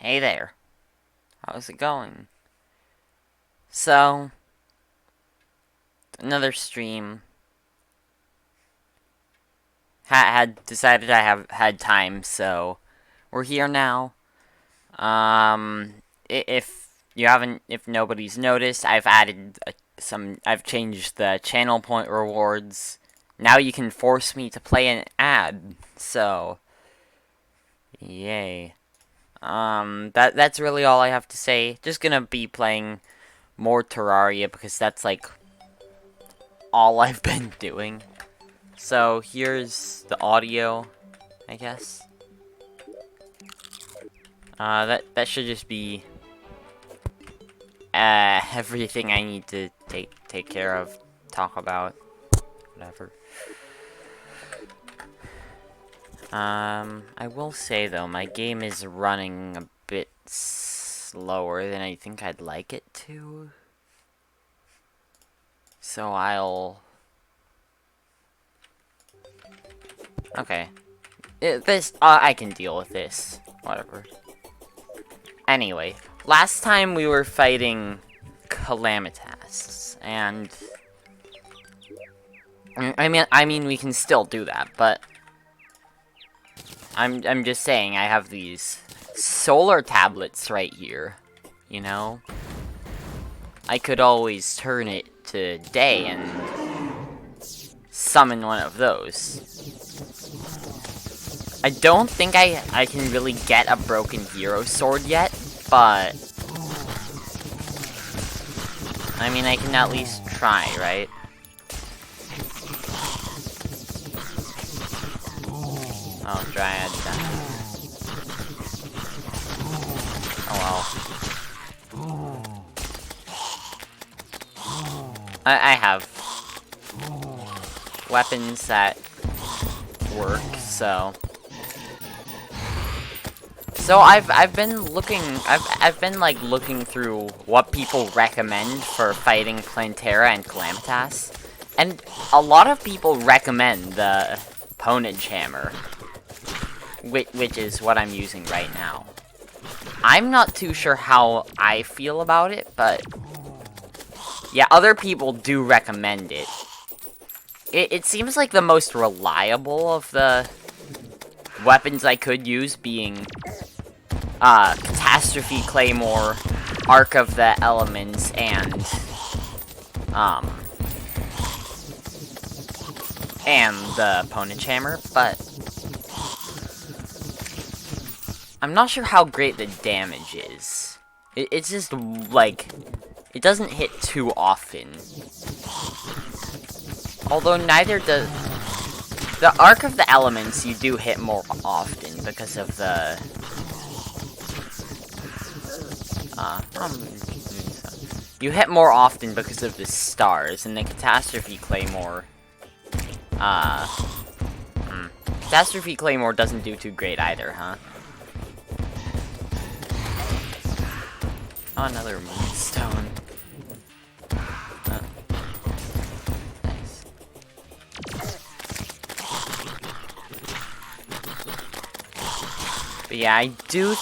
Hey there. How's it going? So, another stream. Had decided I have had time, so we're here now. If nobody's noticed, I've added I've changed the channel point rewards. Now you can force me to play an ad. So, yay. That's really all I have to say. Just gonna be playing more Terraria because that's like all I've been doing. So here's the audio, I guess. That should just be everything I need to take care of, talk about, whatever. I will say though, my game is running a bit slower than I think I'd like it to. So okay. I can deal with this. Whatever. Anyway, last time we were fighting Calamitas, and I mean we can still do that, but I'm just saying I have these solar tablets right here, you know? I could always turn it to day and summon one of those. I don't think I can really get a broken hero sword yet, but I mean I can at least try, right? Oh, Dryad. Oh well. I have weapons that work, so I've been looking like looking through what people recommend for fighting Plantera and Calamitas, and a lot of people recommend the Ponage Hammer, which is what I'm using right now. I'm not too sure how I feel about it, but yeah, other people do recommend it. It seems like the most reliable of the weapons I could use, being Catastrophe Claymore, Arc of the Elements, and the Ponage Hammer, but I'm not sure how great the damage is. It's just, like, it doesn't hit too often. Although neither does... The Arc of the Elements you do hit more often because of the... you hit more often because of the stars, and the Catastrophe Claymore... Catastrophe Claymore doesn't do too great either, huh? Oh, another Moonstone. Nice. But yeah, I do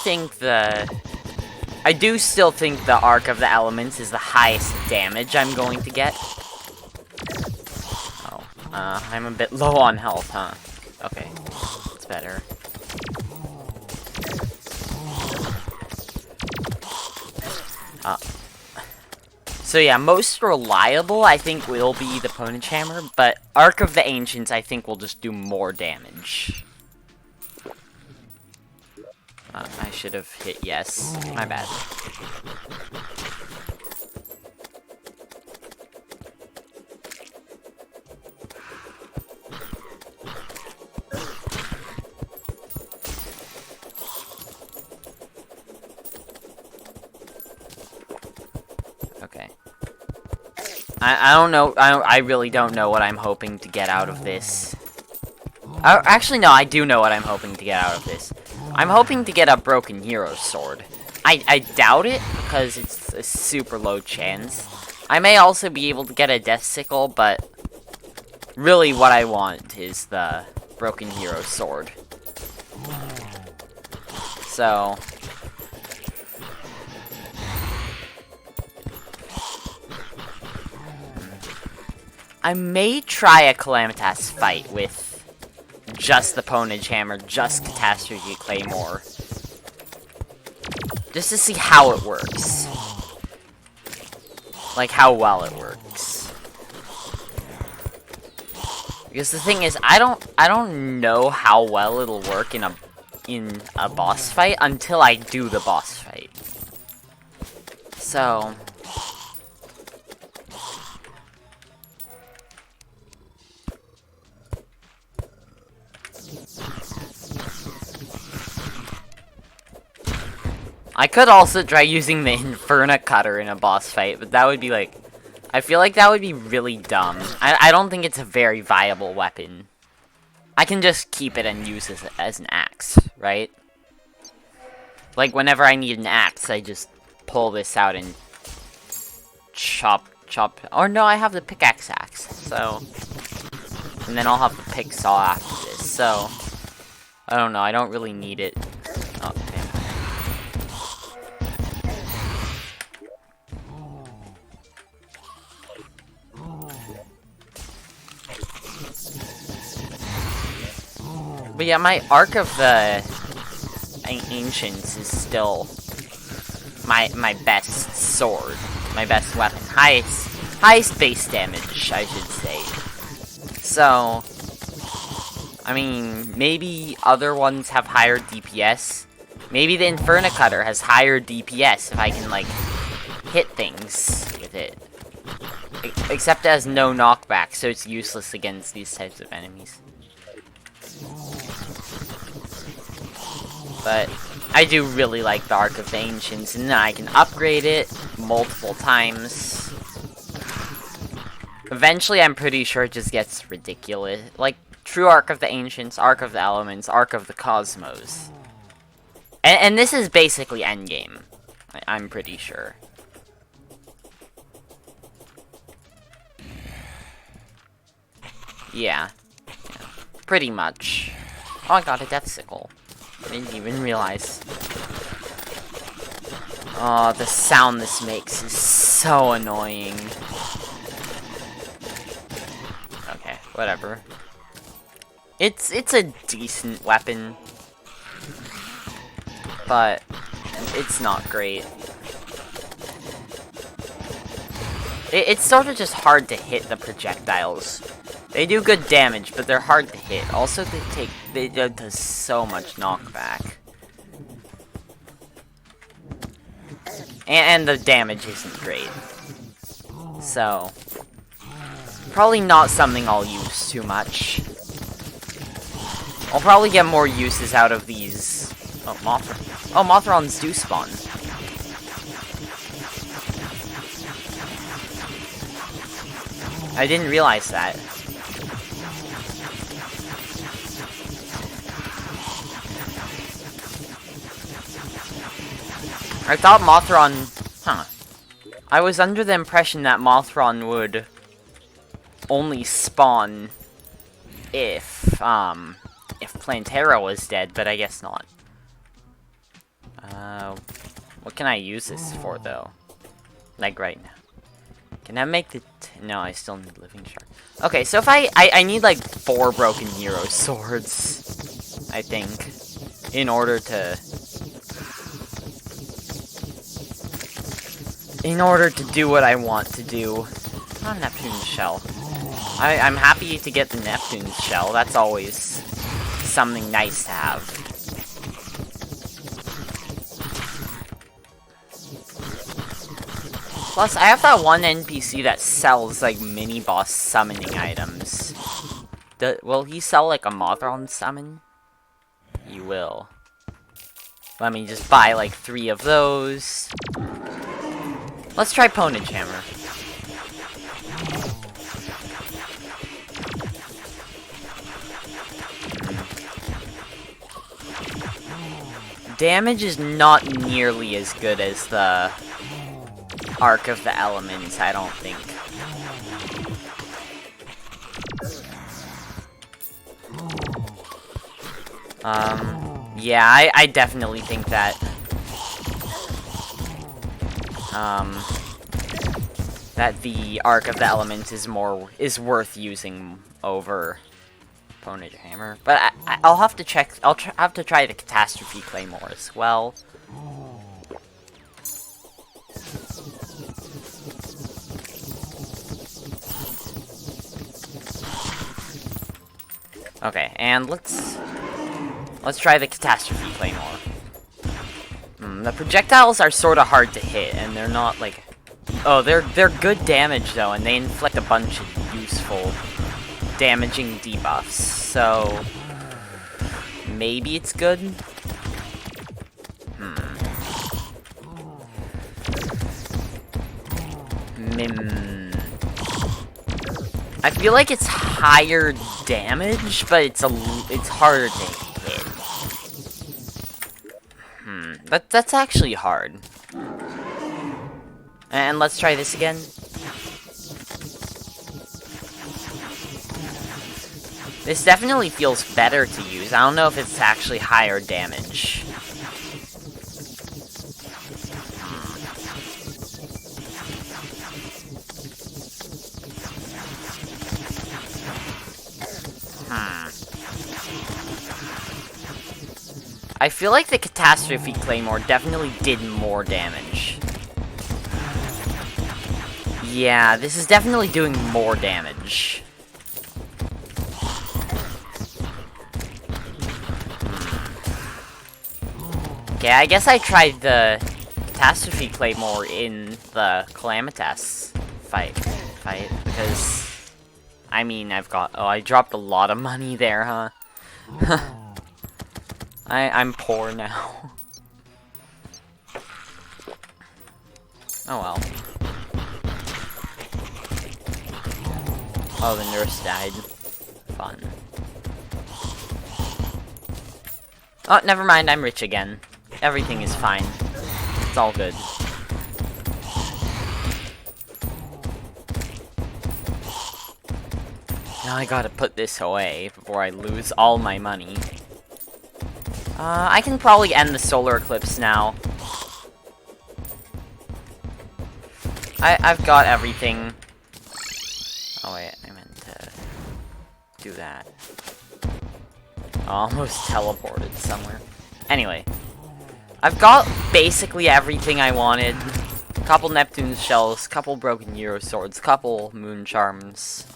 still think the Arc of the Elements is the highest damage I'm going to get. Oh, I'm a bit low on health, huh? Okay, it's better. So yeah, most reliable I think will be the Ponage Hammer, but Arc of the Ancients I think will just do more damage. I should have hit yes. My bad. Okay. I don't know. I really don't know what I'm hoping to get out of this. Actually, no, I do know what I'm hoping to get out of this. I'm hoping to get a broken hero sword. I doubt it, because it's a super low chance. I may also be able to get a death sickle, but really what I want is the broken hero sword. So, I may try a Calamitas fight with just the Ponage Hammer, just Catastrophe Claymore. Just to see how it works. Like, how well it works. Because the thing is, I don't know how well it'll work in a boss fight until I do the boss fight. So I could also try using the Inferna Cutter in a boss fight, but that would be like, I feel like that would be really dumb. I don't think it's a very viable weapon. I can just keep it and use it as an axe, right? Like, whenever I need an axe, I just pull this out and chop. Or no, I have the pickaxe axe, so. And then I'll have the pick saw after this, so. I don't know, I don't really need it. Oh, damn. But yeah, my Arc of the Ancients is still my best sword, my best weapon, highest base damage, I should say. So, I mean, maybe other ones have higher DPS. Maybe the Inferna Cutter has higher DPS if I can like hit things with it. Except it has no knockback, so it's useless against these types of enemies. But I do really like the Arc of the Ancients, and then I can upgrade it multiple times. Eventually, I'm pretty sure it just gets ridiculous. Like, true Arc of the Ancients, Arc of the Elements, Arc of the Cosmos. And this is basically endgame. I'm pretty sure. Yeah. Pretty much. Oh, I got a Death Sickle. I didn't even realize. Oh, the sound this makes is so annoying. Okay, whatever. It's a decent weapon, but it's not great. It's sort of just hard to hit the projectiles. They do good damage, but they're hard to hit. Also, they do so much knockback. And the damage isn't great. So, probably not something I'll use too much. I'll probably get more uses out of these. Oh, Mothron. Oh, Mothrons do spawn. I didn't realize that. I thought Mothron... Huh. I was under the impression that Mothron would only spawn if Plantera was dead, but I guess not. What can I use this for, though? Like, right now. Can I make the... No, I still need Living Shark. Okay, so if I need, like, 4 Broken Hero Swords, I think, in order to... do what I want to do. Not Neptune's Shell. I'm happy to get the Neptune's Shell. That's always something nice to have. Plus, I have that one NPC that sells, like, mini-boss summoning items. Will he sell, like, a Mothron summon? He will. Let me just buy, like, 3 of those. Let's try Ponage Hammer. Damage is not nearly as good as the Arc of the Elements, I don't think. Yeah, I definitely think that that the Arc of the Elements is worth using over Opponent Hammer. But I'll have to check. Have to try the Catastrophe Claymore as well. Okay, and let's try the Catastrophe Claymore. The projectiles are sort of hard to hit, and they're not like... Oh, they're good damage though, and they inflict a bunch of useful damaging debuffs. So maybe it's good. I feel like it's higher damage, but it's harder to hit. That's actually hard. And let's try this again. This definitely feels better to use. I don't know if it's actually higher damage. I feel like the Catastrophe Claymore definitely did more damage. Yeah, this is definitely doing more damage. Okay, I guess I tried the Catastrophe Claymore in the Calamitas fight, because, I mean, I dropped a lot of money there, huh? I'm poor now. Oh well. Oh, the nurse died. Fun. Oh, never mind, I'm rich again. Everything is fine. It's all good. Now I gotta put this away before I lose all my money. I can probably end the solar eclipse now. I've got everything. Oh wait, I meant to do that. Almost teleported somewhere. Anyway, I've got basically everything I wanted. Couple Neptune shells, couple broken Euro swords, couple moon charms.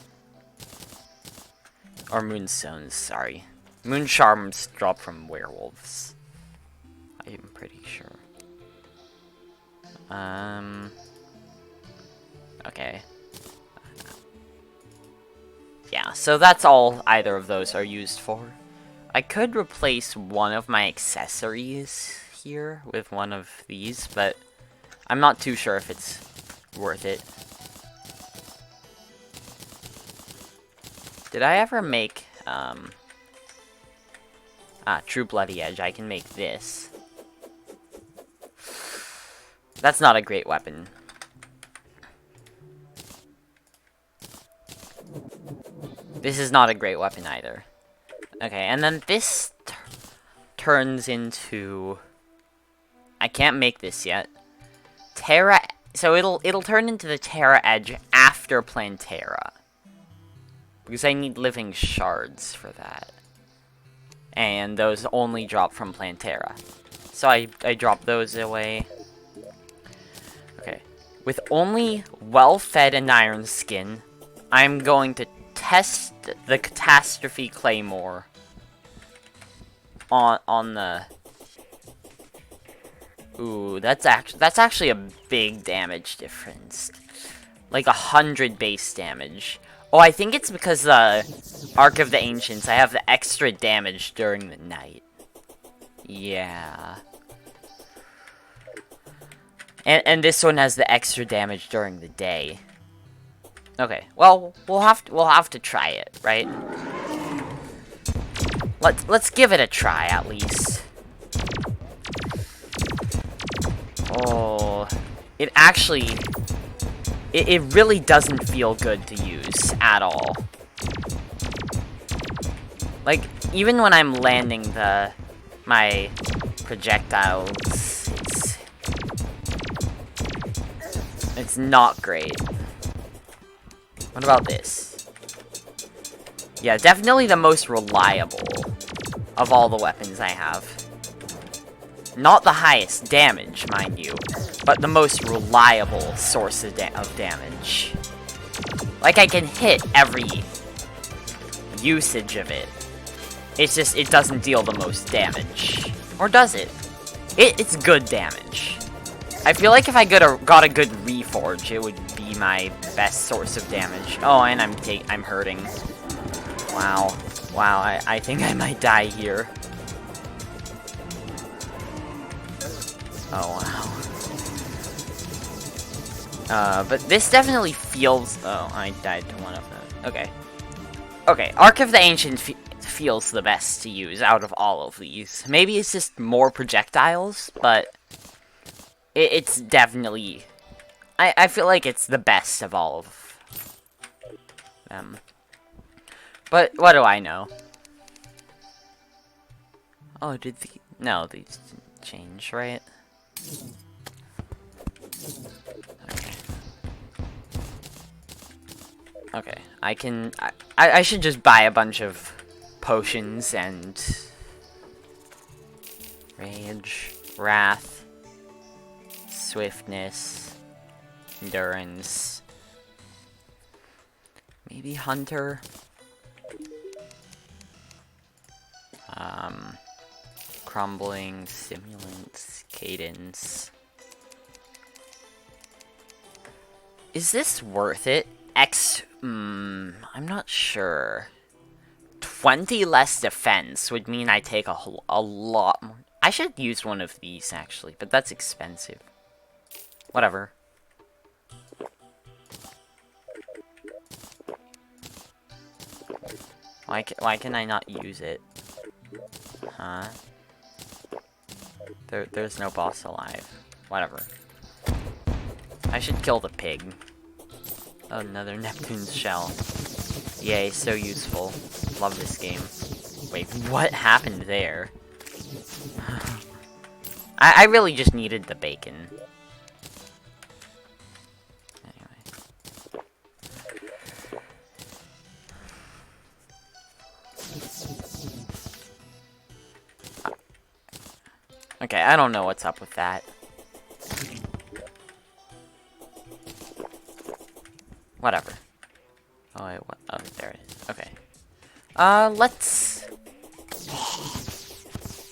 Or moonstones, sorry. Moon charms drop from werewolves. I'm pretty sure. Okay. Yeah, so that's all either of those are used for. I could replace one of my accessories here with one of these, but I'm not too sure if it's worth it. Did I ever make, True Bloody Edge? I can make this. That's not a great weapon. This is not a great weapon either. Okay, and then this turns into... I can't make this yet. So it'll turn into the Terra Edge after Plantera. Because I need living shards for that. And those only drop from Plantera. So I drop those away. Okay. With only well-fed and iron skin, I'm going to test the Catastrophe Claymore on the... Ooh, that's actually a big damage difference. Like 100 base damage. Oh, I think it's because the Arc of the Ancients, I have the extra damage during the night. Yeah. And this one has the extra damage during the day. Okay, well, we'll have to try it, right? Let's give it a try at least. Oh, it actually... It really doesn't feel good to use at all. Like, even when I'm landing my projectiles, it's not great. What about this? Yeah, definitely the most reliable of all the weapons I have. Not the highest damage, mind you, but the most reliable source of damage. Like, I can hit every usage of it. It's just, it doesn't deal the most damage. Or does it? It's good damage. I feel like if I got a good reforge, it would be my best source of damage. Oh, and I'm hurting. Wow. Wow, I think I might die here. Oh, wow. But this definitely feels... Oh, I died to one of them. Okay. Okay, Arc of the Ancient feels the best to use out of all of these. Maybe it's just more projectiles, but... It's definitely... I feel like it's the best of all of them. But what do I know? Oh, did the... No, these didn't change, right? Okay. Okay, I should just buy a bunch of potions and... Rage, Wrath, Swiftness, Endurance, maybe Hunter, Crumbling, Stimulants, Cadence. Is this worth it? I'm not sure. 20 less defense would mean I take a lot more. I should use one of these, actually, but that's expensive. Whatever. Why can I not use it? Huh? There's no boss alive. Whatever. I should kill the pig. Oh, another Neptune's shell. Yay, so useful. Love this game. Wait, what happened there? I really just needed the bacon. Anyway. Okay, I don't know what's up with that. Whatever. Oh, wait, what? Oh, there it is. Okay.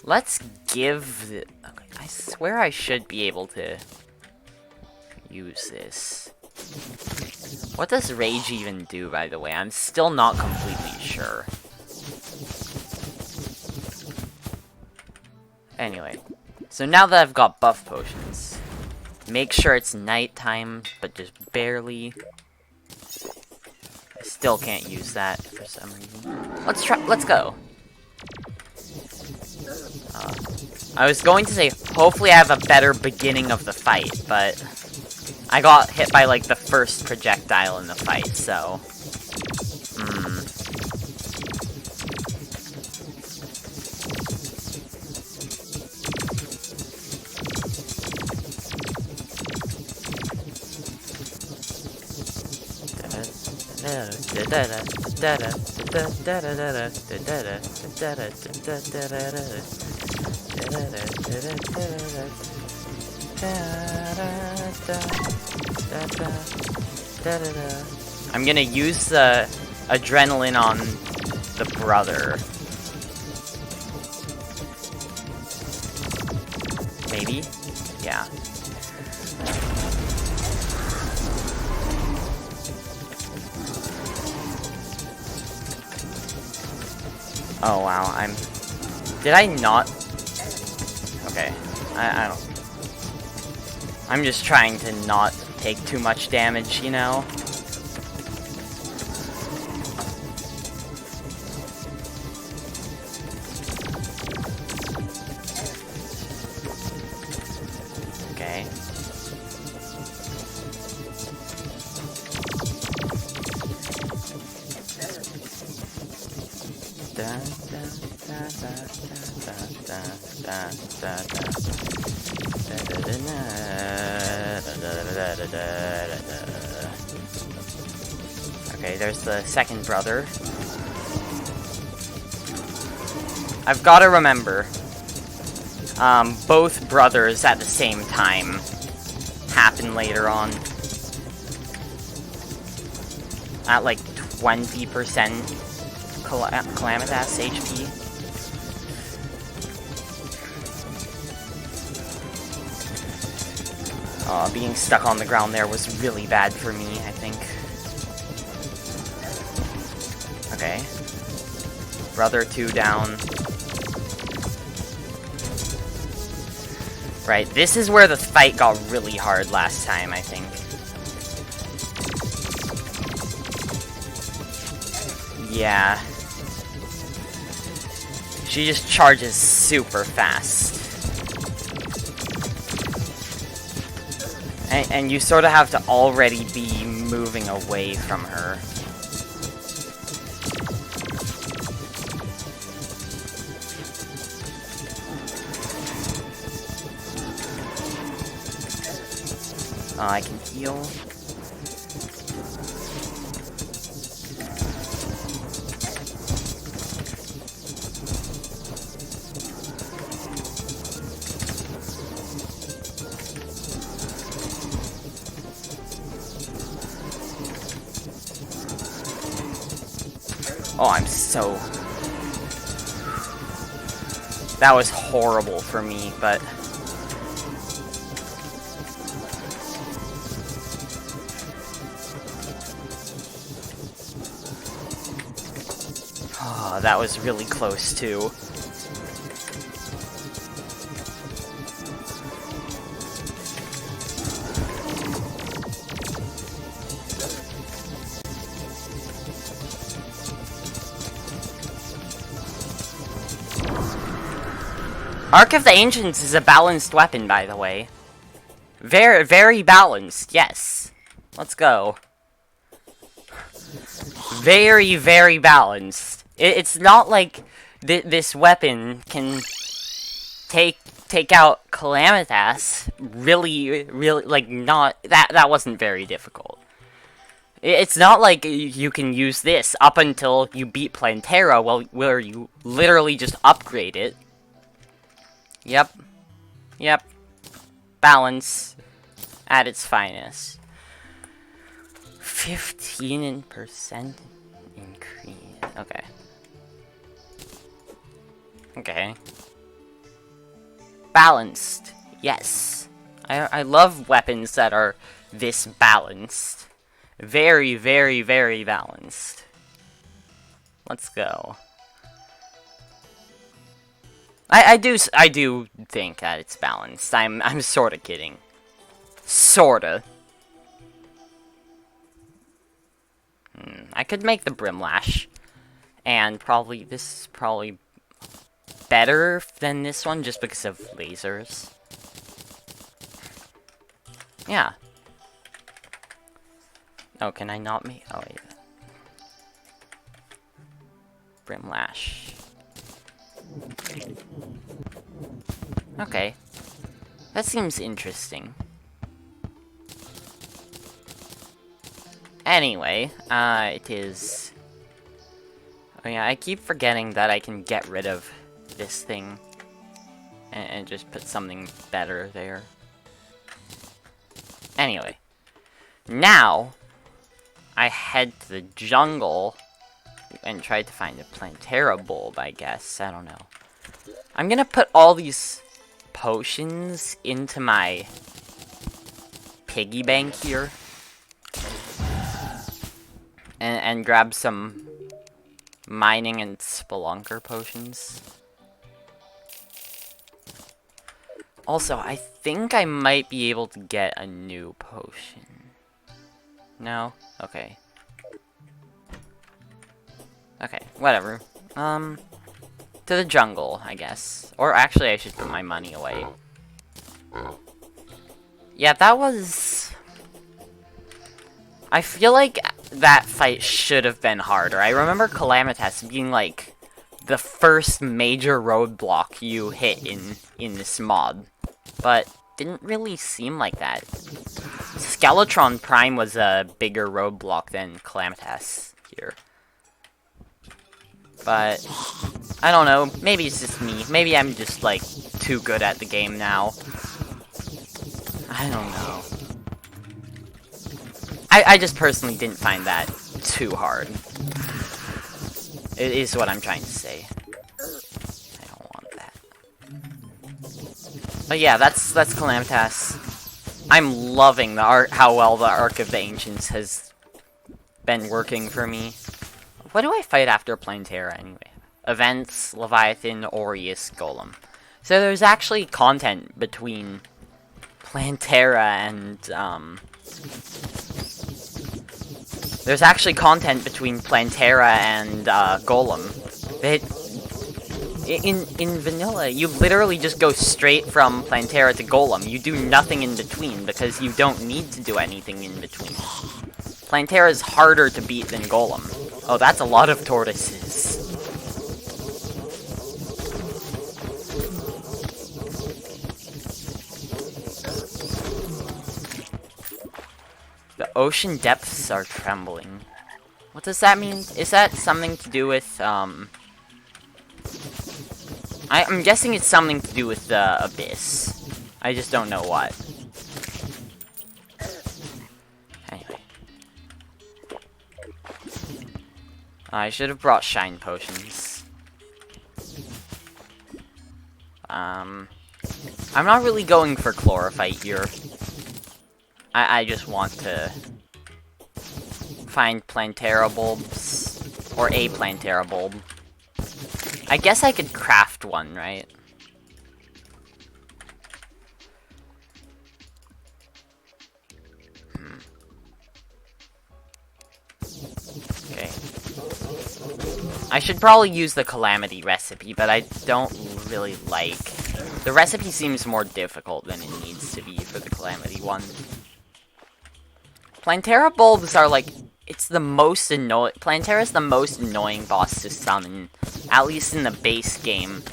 Let's give the... Okay, I swear I should be able to use this. What does Rage even do, by the way? I'm still not completely sure. Anyway. So now that I've got buff potions, make sure it's nighttime, but just barely. I still can't use that for some reason. Let's go. I was going to say, hopefully I have a better beginning of the fight, but I got hit by, like, the first projectile in the fight, so... I'm gonna use the adrenaline on the brother. Maybe? Yeah. Oh wow, did I not? Okay, I don't... I'm just trying to not take too much damage, you know? Okay. Okay, there's the second brother. I've got to remember, both brothers at the same time happen later on. At like 20% Calamitas HP. Being stuck on the ground there was really bad for me, I think. Okay. Brother 2 down. Right, this is where the fight got really hard last time, I think. Yeah. She just charges super fast. And you sort of have to already be moving away from her. I can heal. Oh, I'm so... That was horrible for me, but... Oh, that was really close, too. Arc of the Ancients is a balanced weapon, by the way. Very, very balanced, yes. Let's go. Very, very balanced. It's not like this weapon can take out Calamitas. Really, like, not... That wasn't very difficult. It's not like you can use this up until you beat Plantera, where you literally just upgrade it. Yep. Yep. Balance at its finest. 15% increase. Okay. Okay. Balanced. Yes. I love weapons that are this balanced. Very, very, very balanced. Let's go. I do think that it's balanced. I'm sorta kidding. Sorta. I could make the Brimlash. And this is probably better than this one just because of lasers. Yeah. Oh, can I not make... Oh, wait. Brimlash. Okay. That seems interesting. Anyway, it is... Oh yeah, I keep forgetting that I can get rid of this thing. And just put something better there. Anyway. Now, I head to the jungle and try to find a Plantera bulb, I guess. I don't know. I'm gonna put all these potions into my piggy bank here. And grab some mining and spelunker potions. Also, I think I might be able to get a new potion. No? Okay. Okay, whatever. To the jungle, I guess. Or actually, I should put my money away. Yeah, that was... I feel like that fight should have been harder. I remember Calamitas being like the first major roadblock you hit in this mod. But didn't really seem like that. Skeletron Prime was a bigger roadblock than Calamitas here. But, I don't know, maybe it's just me. Maybe I'm just, like, too good at the game now. I don't know. I just personally didn't find that too hard. It is what I'm trying to say. I don't want that. But yeah, that's Calamitas. I'm loving the how well the Arc of the Ancients has been working for me. What do I fight after Plantera anyway? Events, Leviathan, Aureus, Golem. So there's actually content between Plantera and Golem. In vanilla, you literally just go straight from Plantera to Golem. You do nothing in between because you don't need to do anything in between. Plantera is harder to beat than Golem. Oh, that's a lot of tortoises. The ocean depths are trembling. What does that mean? Is that something to do with, I'm guessing it's something to do with the abyss. I just don't know what. Anyway. I should have brought shine potions. I'm not really going for chlorophyte here. I just want to find Plantera bulbs, or a Plantera bulb. I guess I could craft one, right? Okay. I should probably use the Calamity recipe, but I don't really like... The recipe seems more difficult than it needs to be for the Calamity one. Plantera bulbs are like... It's the most annoying... Plantera's the most annoying boss to summon, at least in the base game.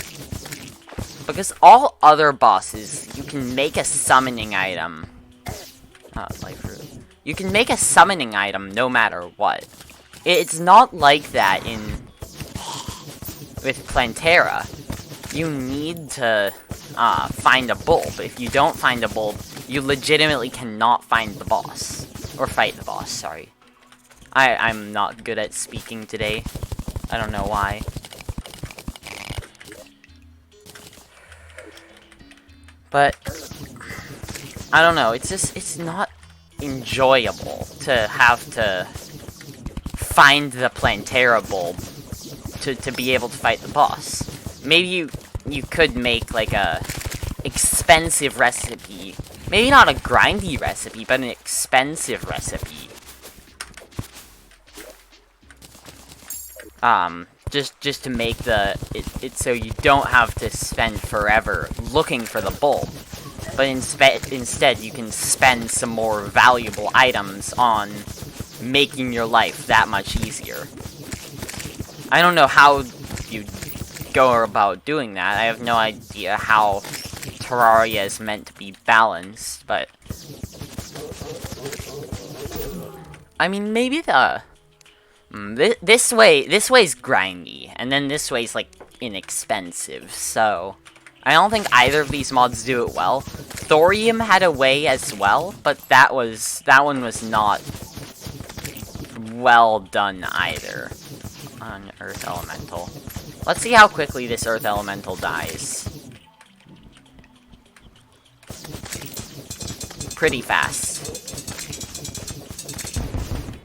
Because all other bosses, you can make a summoning item. Life root. You can make a summoning item no matter what. It's not like that with Plantera. You need to find a bulb. If you don't find a bulb, you legitimately cannot find the boss. Or fight the boss, sorry. I'm not good at speaking today. I don't know why. But, I don't know, it's not enjoyable to have to find the Plantera bulb to be able to fight the boss. Maybe you could make like a expensive recipe. Maybe not a grindy recipe, but an expensive recipe. Just to make it so you don't have to spend forever looking for the bulb. But instead you can spend some more valuable items on making your life that much easier. I don't know how you go about doing that. I have no idea how Terraria is meant to be balanced, but... I mean, maybe the... This way's grindy, and then this way's, like, inexpensive, so... I don't think either of these mods do it well. Thorium had a way as well, but that one was not well done either. On Earth Elemental. Let's see how quickly this Earth Elemental dies. Pretty fast.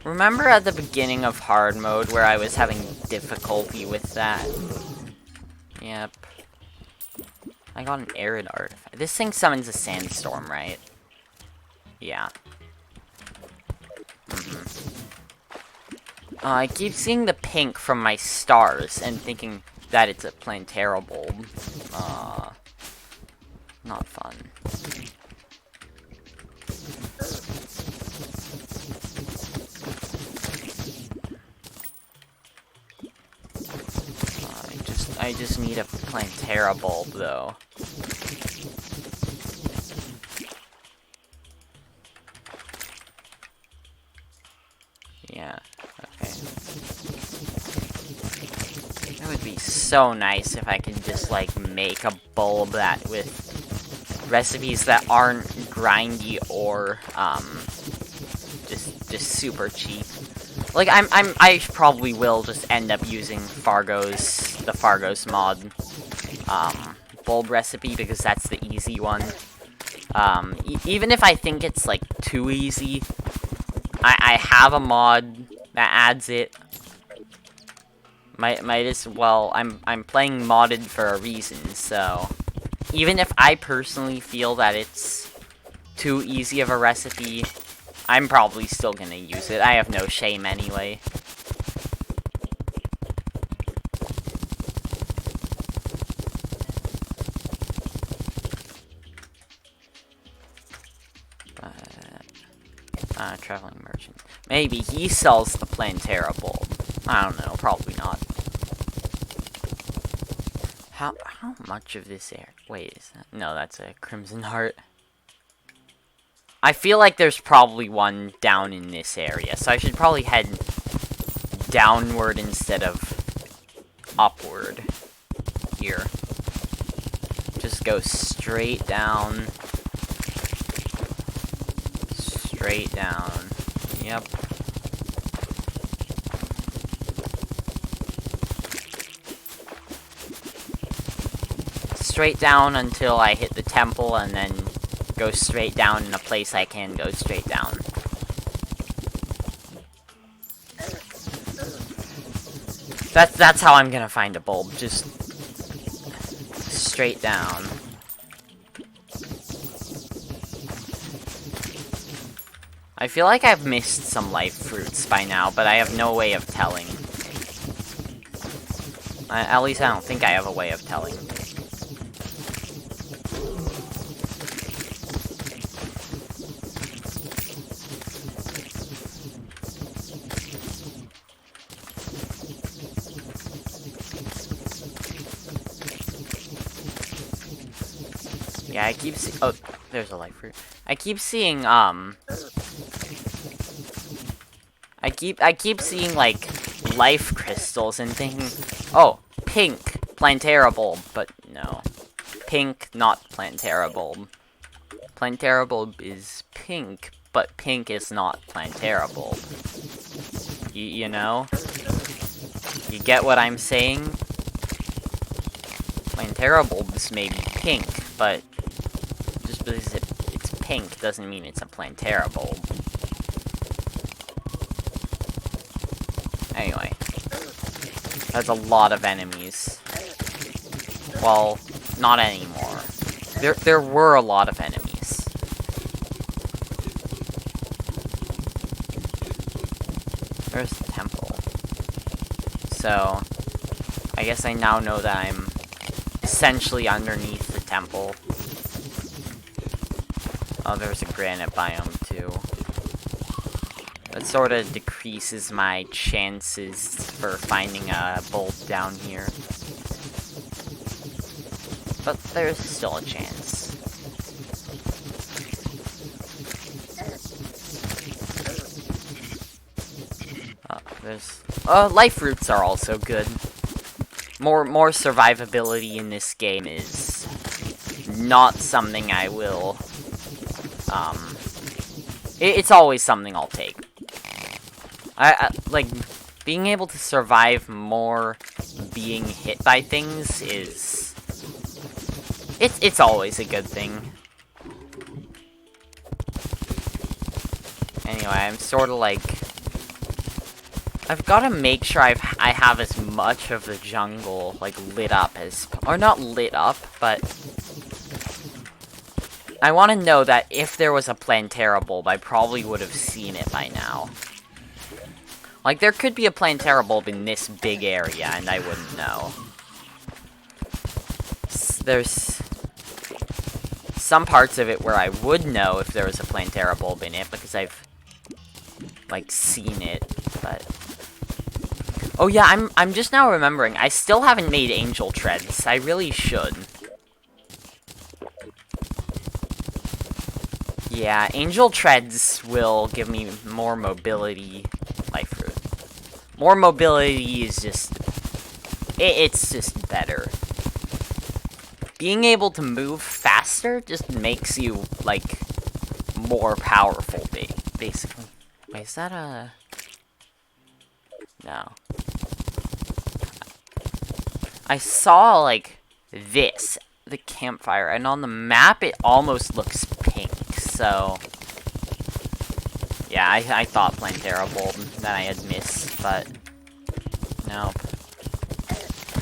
Remember at the beginning of hard mode where I was having difficulty with that? Yep. I got an arid artifact. This thing summons a sandstorm, right? Yeah. I keep seeing the pink from my stars and thinking that it's a Plantera bulb. Not fun. I just need a Plantera bulb, though. Yeah, okay. It would be so nice if I could just, like, make a bulb that with recipes that aren't grindy or, just super cheap. Like, I probably will just end up using the Fargo's mod, bulb recipe, because that's the easy one. Even if I think it's, like, too easy, I have a mod that adds it. Might as well, I'm playing modded for a reason, so even if I personally feel that it's too easy of a recipe, I'm probably still gonna use it. I have no shame anyway. Traveling merchant. Maybe he sells the Plantera bulb. I don't know, probably not. How much of this air? Wait, is that? No, that's a Crimson Heart. I feel like there's probably one down in this area, so I should probably head downward instead of upward here. Just go straight down. Straight down. Yep. Straight down until I hit the temple, and then go straight down in a place I can go straight down. That's how I'm gonna find a bulb, just straight down. I feel like I've missed some life fruits by now, but I have no way of telling. At least I don't think I have a way of telling. Yeah, I keep oh, there's a life fruit. I keep seeing, I keep seeing, like, life crystals and thinking, oh, pink, Plantera bulb, but no. Pink, not Plantera bulb. Plantera bulb is pink, but pink is not Plantera bulb. You know? You get what I'm saying? Plantera bulbs may be pink, but just because it's pink doesn't mean it's a Plantera bulb. Anyway. That's a lot of enemies. Well, not anymore. There were a lot of enemies. There's the temple. So, I guess I now know that I'm essentially underneath the temple. Oh, there's a granite biome too. That sort of decreases my chances for finding a bulb down here. But there's still a chance. Life roots are also good. More survivability in this game is not something I will, it's always something I'll take. I like, being able to survive more being hit by things is, it's always a good thing. Anyway, I'm sort of like, I've got to make sure I have as much of the jungle, like, lit up as, or not lit up, but I want to know that if there was a Plantera bulb, I probably would have seen it by now. Like, there could be a Plantera bulb in this big area, and I wouldn't know. There's some parts of it where I would know if there was a Plantera bulb in it, because I've, like, seen it, but... Oh yeah, I'm just now remembering, I still haven't made angel treads. I really should. Yeah, Angel Treads will give me more mobility. Life fruit. More mobility is just... It's just better. Being able to move faster just makes you, like, more powerful, basically. Wait, is that a... No. I saw, like, this, the campfire, and on the map it almost looks pink, so... Yeah, I thought Plantera Bulb that I had missed, but... Nope.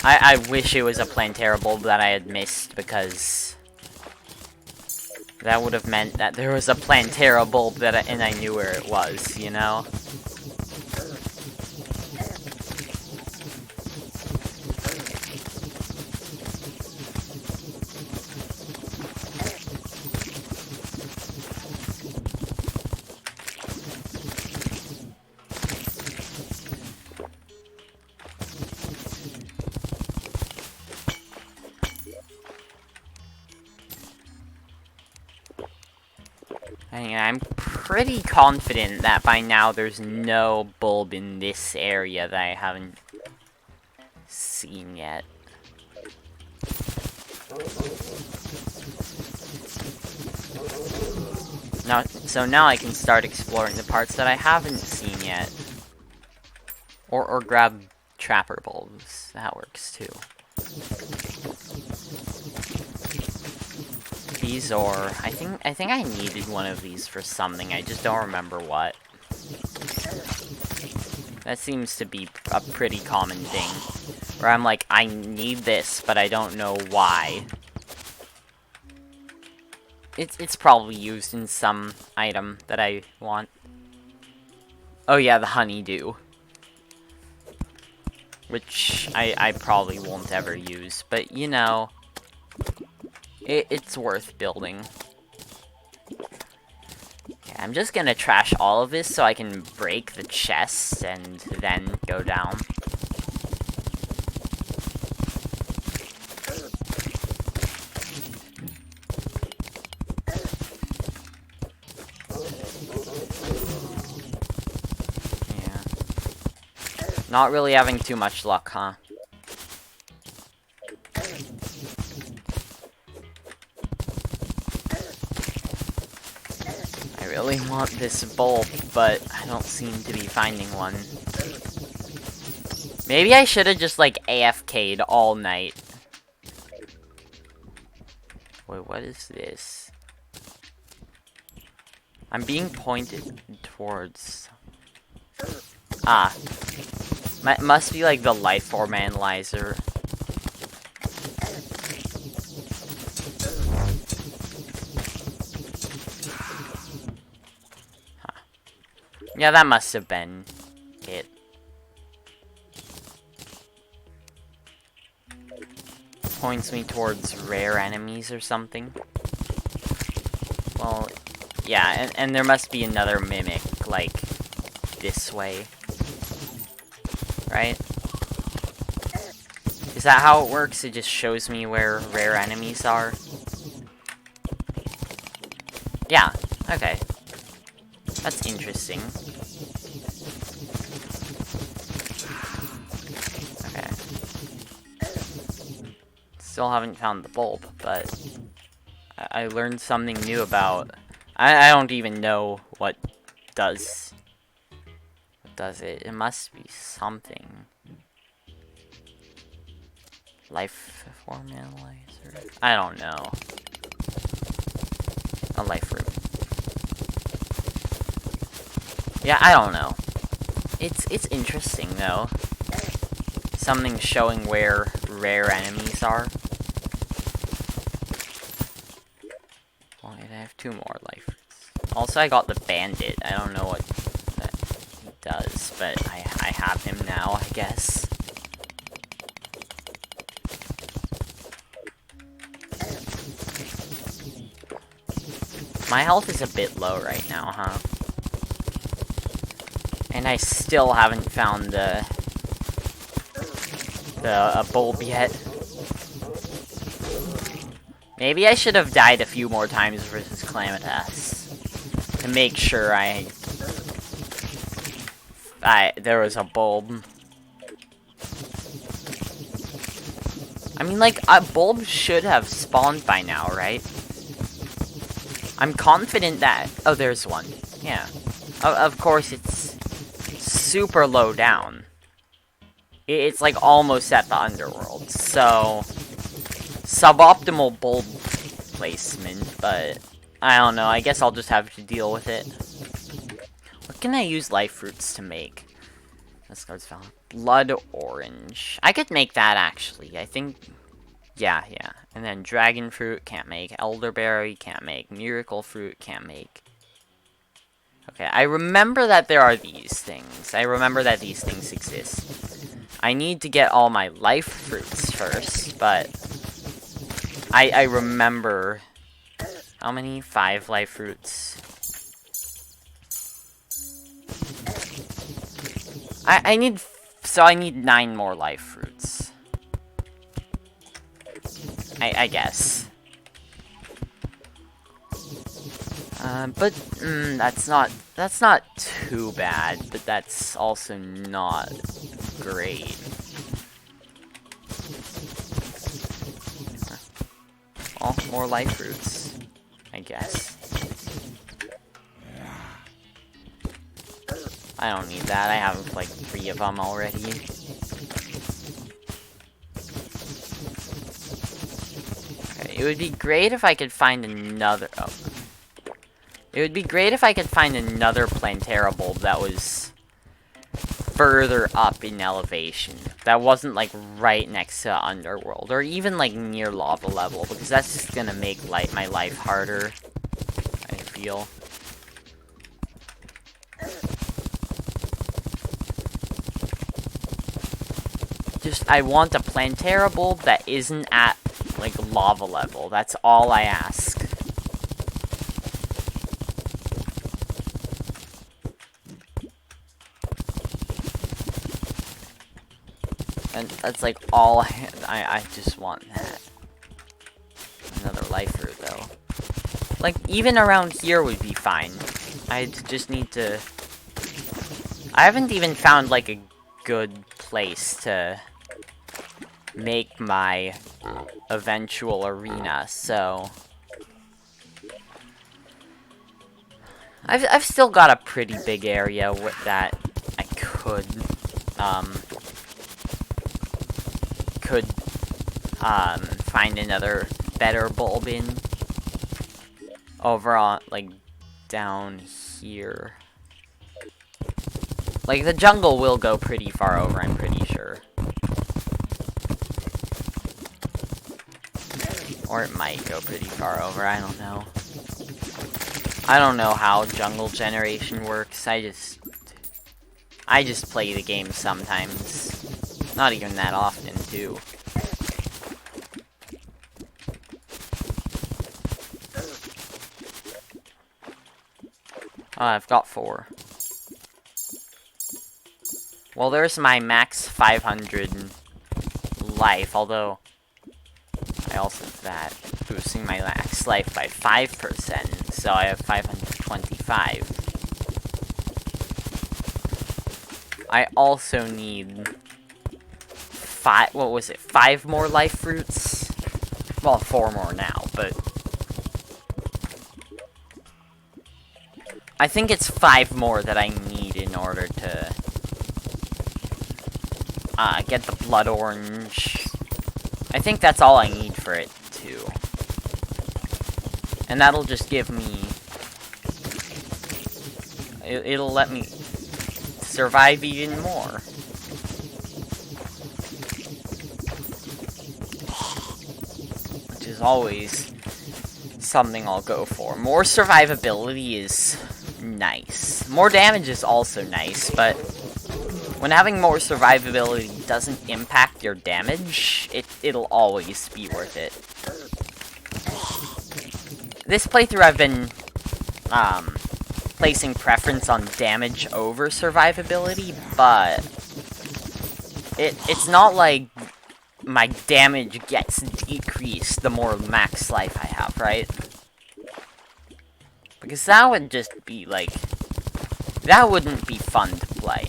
I wish it was a Plantera Bulb that I had missed, because... That would have meant that there was a Plantera Bulb that and I knew where it was, you know? I'm pretty confident that by now there's no bulb in this area that I haven't seen yet. So now I can start exploring the parts that I haven't seen yet. Or grab trapper bulbs. That works too. These, or I think I needed one of these for something. I just don't remember what. That seems to be a pretty common thing, where I'm like, I need this, but I don't know why. It's probably used in some item that I want. Oh yeah, the honeydew, which I probably won't ever use, but you know. It's worth building. Yeah, I'm just gonna trash all of this so I can break the chests and then go down. Yeah. Not really having too much luck, huh? I really want this bulb, but I don't seem to be finding one. Maybe I should have just, like, AFK'd all night. Wait, what is this? I'm being pointed towards... Ah. Must be, like, the life form analyzer. Yeah, that must have been it. Points me towards rare enemies or something. Well, yeah, and there must be another mimic, like, this way. Right? Is that how it works? It just shows me where rare enemies are? Yeah, okay. That's interesting. Okay. Still haven't found the bulb, but I learned something new about... I don't even know what does it. It must be something. Life form analyzer? I don't know. A life root. Yeah, I don't know. It's interesting though. Something showing where rare enemies are. Well, I have 2 more life roots. Also, I got the bandit. I don't know what that does, but I have him now, I guess. My health is a bit low right now, huh? And I still haven't found a bulb yet. Maybe I should have died a few more times versus Calamity. to make sure there was a bulb. I mean, like, a bulb should have spawned by now, right? I'm confident that... Oh, there's one. Yeah. Of course, it's super low down. It's, like, almost at the underworld. So, suboptimal bulb placement, but... I don't know. I guess I'll just have to deal with it. What can I use life fruits to make? This card's found. Blood orange. I could make that, actually. I think... Yeah. And then dragon fruit, can't make. Elderberry, can't make. Miracle fruit, can't make. Okay, I remember that there are these things. I remember that these things exist. I need to get all my life fruits first, but... I remember... How many? 5 life fruits. I need... So I need 9 more life fruits. I guess. But that's not too bad, but that's also not great. Well, more life fruits, I guess. I don't need that. I have like 3 of them already. It would be great if I could find another... Oh. It would be great if I could find another Plantera bulb that was further up in elevation. That wasn't, like, right next to Underworld. Or even, like, near lava level. Because that's just gonna make my life harder, I feel. Just, I want a Plantera bulb that isn't at... like, lava level. That's all I ask. And that's, like, all I just want that. Another life fruit, though. Like, even around here would be fine. I just need to... I haven't even found, like, a good place to... make my eventual arena, so I've still got a pretty big area with that I could find another better bulb in over on, like, down here. Like, the jungle will go pretty far over, I'm pretty sure. Or it might go pretty far over, I don't know. I don't know how jungle generation works, I just play the game sometimes. Not even that often, too. Oh, I've got 4. Well, there's my max 500 life, although... I also have that, boosting my max life by 5%, so I have 525. I also need 5 more life fruits? Well, 4 more now, but... I think it's 5 more that I need in order to... get the blood orange... I think that's all I need for it, too. And that'll just give me... It'll let me survive even more. Which is always something I'll go for. More survivability is nice. More damage is also nice, but... when having more survivability doesn't impact your damage, it'll always be worth it. This playthrough I've been placing preference on damage over survivability, but it's not like my damage gets decreased the more max life I have, right? Because that would just be, like... That wouldn't be fun to play.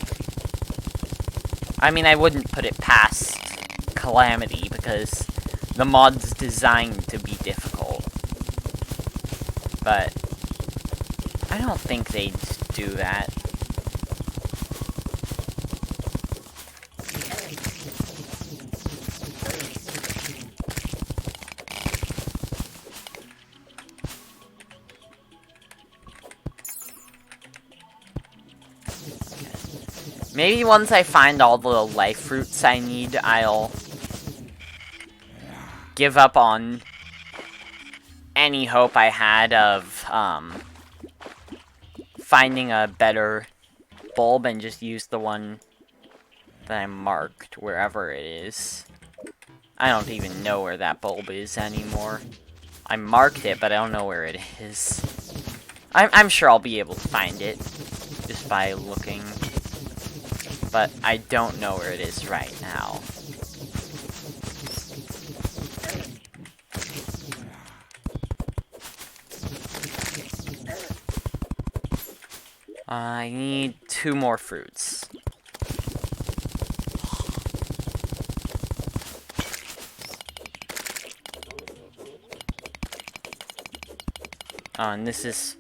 I mean, I wouldn't put it past Calamity, because the mod's designed to be difficult. But... I don't think they'd do that. Maybe once I find all the life fruits I need, I'll give up on any hope I had of, finding a better bulb and just use the one that I marked wherever it is. I don't even know where that bulb is anymore. I marked it, but I don't know where it is. I'm sure I'll be able to find it just by looking. But I don't know where it is right now. I need 2 more fruits. Oh, and this is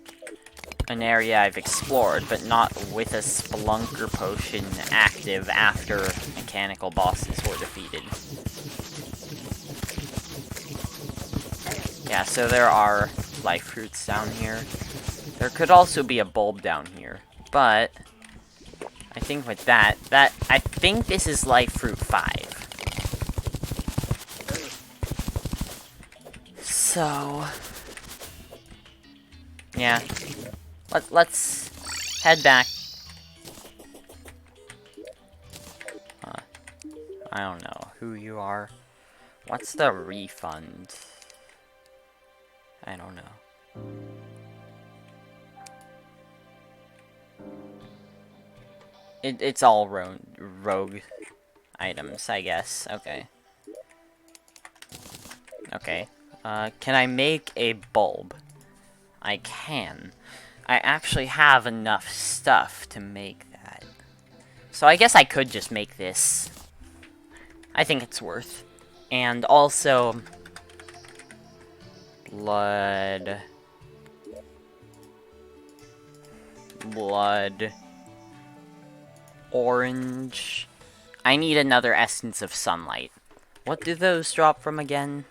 an area I've explored, but not with a Spelunker potion active after mechanical bosses were defeated. Yeah, so there are life fruits down here. There could also be a bulb down here, but I think with that, I think this is life fruit 5. So, yeah. Let's head back. I don't know who you are. What's the refund? I don't know. It's all rogue items, I guess. Okay. Okay. Can I make a bulb? I can. I actually have enough stuff to make that. So I guess I could just make this. I think it's worth. And also... Blood... Orange... I need another Essence of Sunlight. What do those drop from again?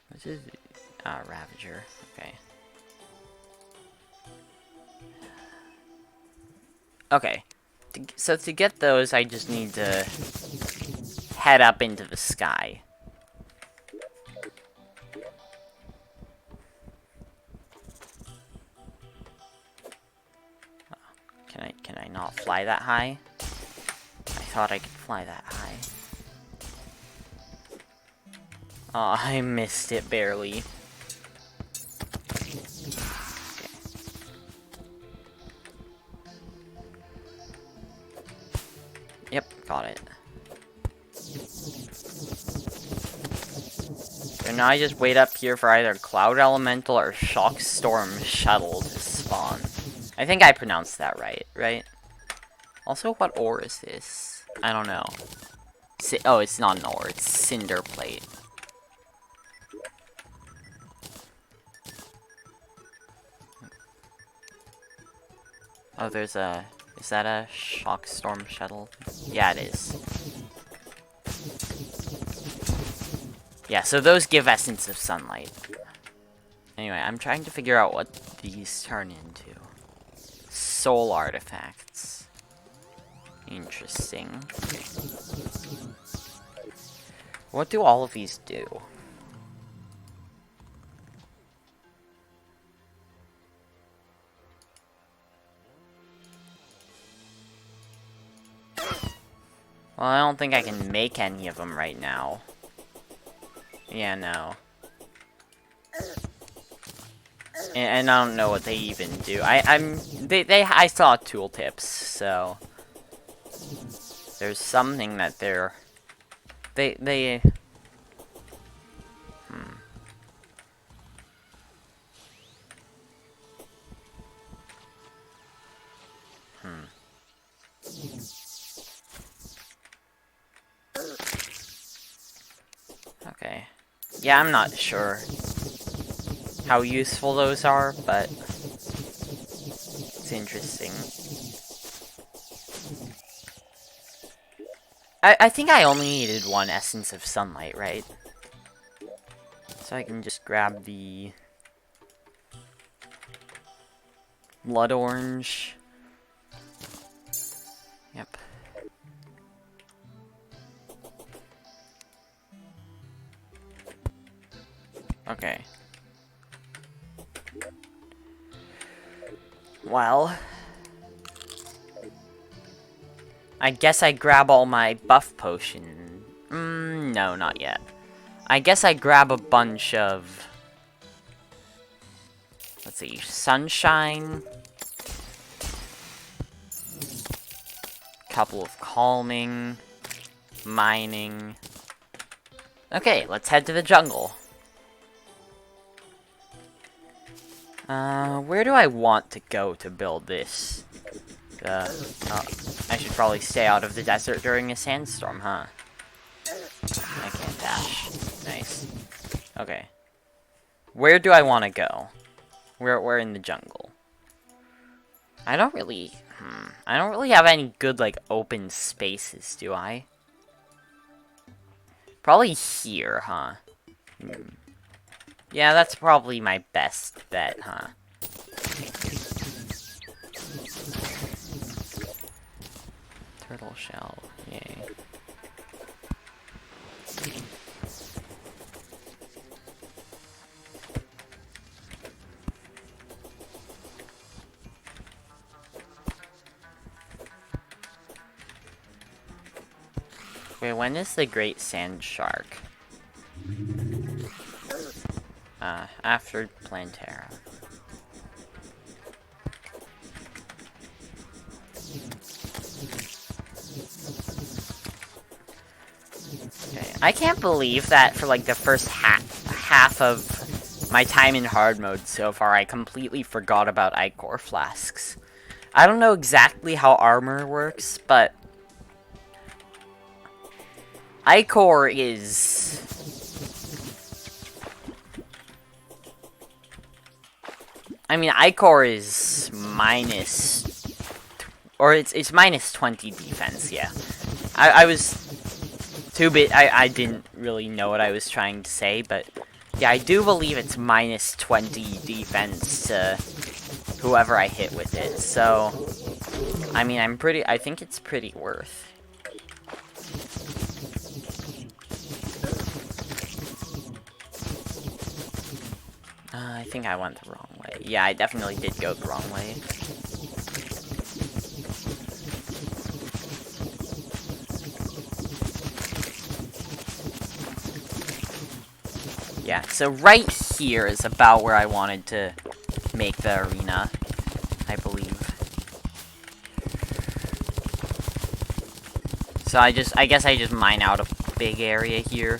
What is it? Ah, Ravager. Okay. Okay. So to get those, I just need to head up into the sky. Can I not fly that high? I thought I could fly that high. Oh, I missed it barely. Okay. Yep, got it. So now I just wait up here for either Cloud Elemental or Shock Storm Shuttle to spawn. I think I pronounced that right? Also, what ore is this? I don't know. Oh, it's not an ore, it's Cinder Plate. Oh, there's a... Is that a Shock Storm Shuttle? Yeah, it is. Yeah, so those give Essence of Sunlight. Anyway, I'm trying to figure out what these turn into. Soul artifacts. Interesting. What do all of these do? Well, I don't think I can make any of them right now. Yeah, no. And I don't know what they even do. I saw tooltips, so there's something that they Yeah, I'm not sure how useful those are, but it's interesting. I think I only needed one essence of sunlight, right? So I can just grab the blood orange. Yep. Okay. Well, I guess I grab all my buff potion. No, not yet. I guess I grab a bunch of... Let's see, sunshine. Couple of calming. Mining. Okay, let's head to the jungle. Where do I want to go to build this? I should probably stay out of the desert during a sandstorm, huh? I can't dash. Nice. Okay. Where do I want to go? We're in the jungle. I don't really have any good, like, open spaces, do I? Probably here, huh? Yeah, that's probably my best bet, huh? Turtle shell, yay. Wait, when is the Great Sand Shark? After Plantera. Okay, I can't believe that for like the first half of my time in hard mode so far, I completely forgot about Ichor flasks. I don't know exactly how armor works, but Ichor is... I mean, Ichor is minus... Or it's minus 20 defense, yeah. I was... I didn't really know what I was trying to say, but... Yeah, I do believe it's minus 20 defense to whoever I hit with it, so... I mean, I think it's pretty worth. I think I went the wrong way. Yeah, I definitely did go the wrong way. Yeah, so right here is about where I wanted to make the arena, I believe. So I guess I just mine out a big area here.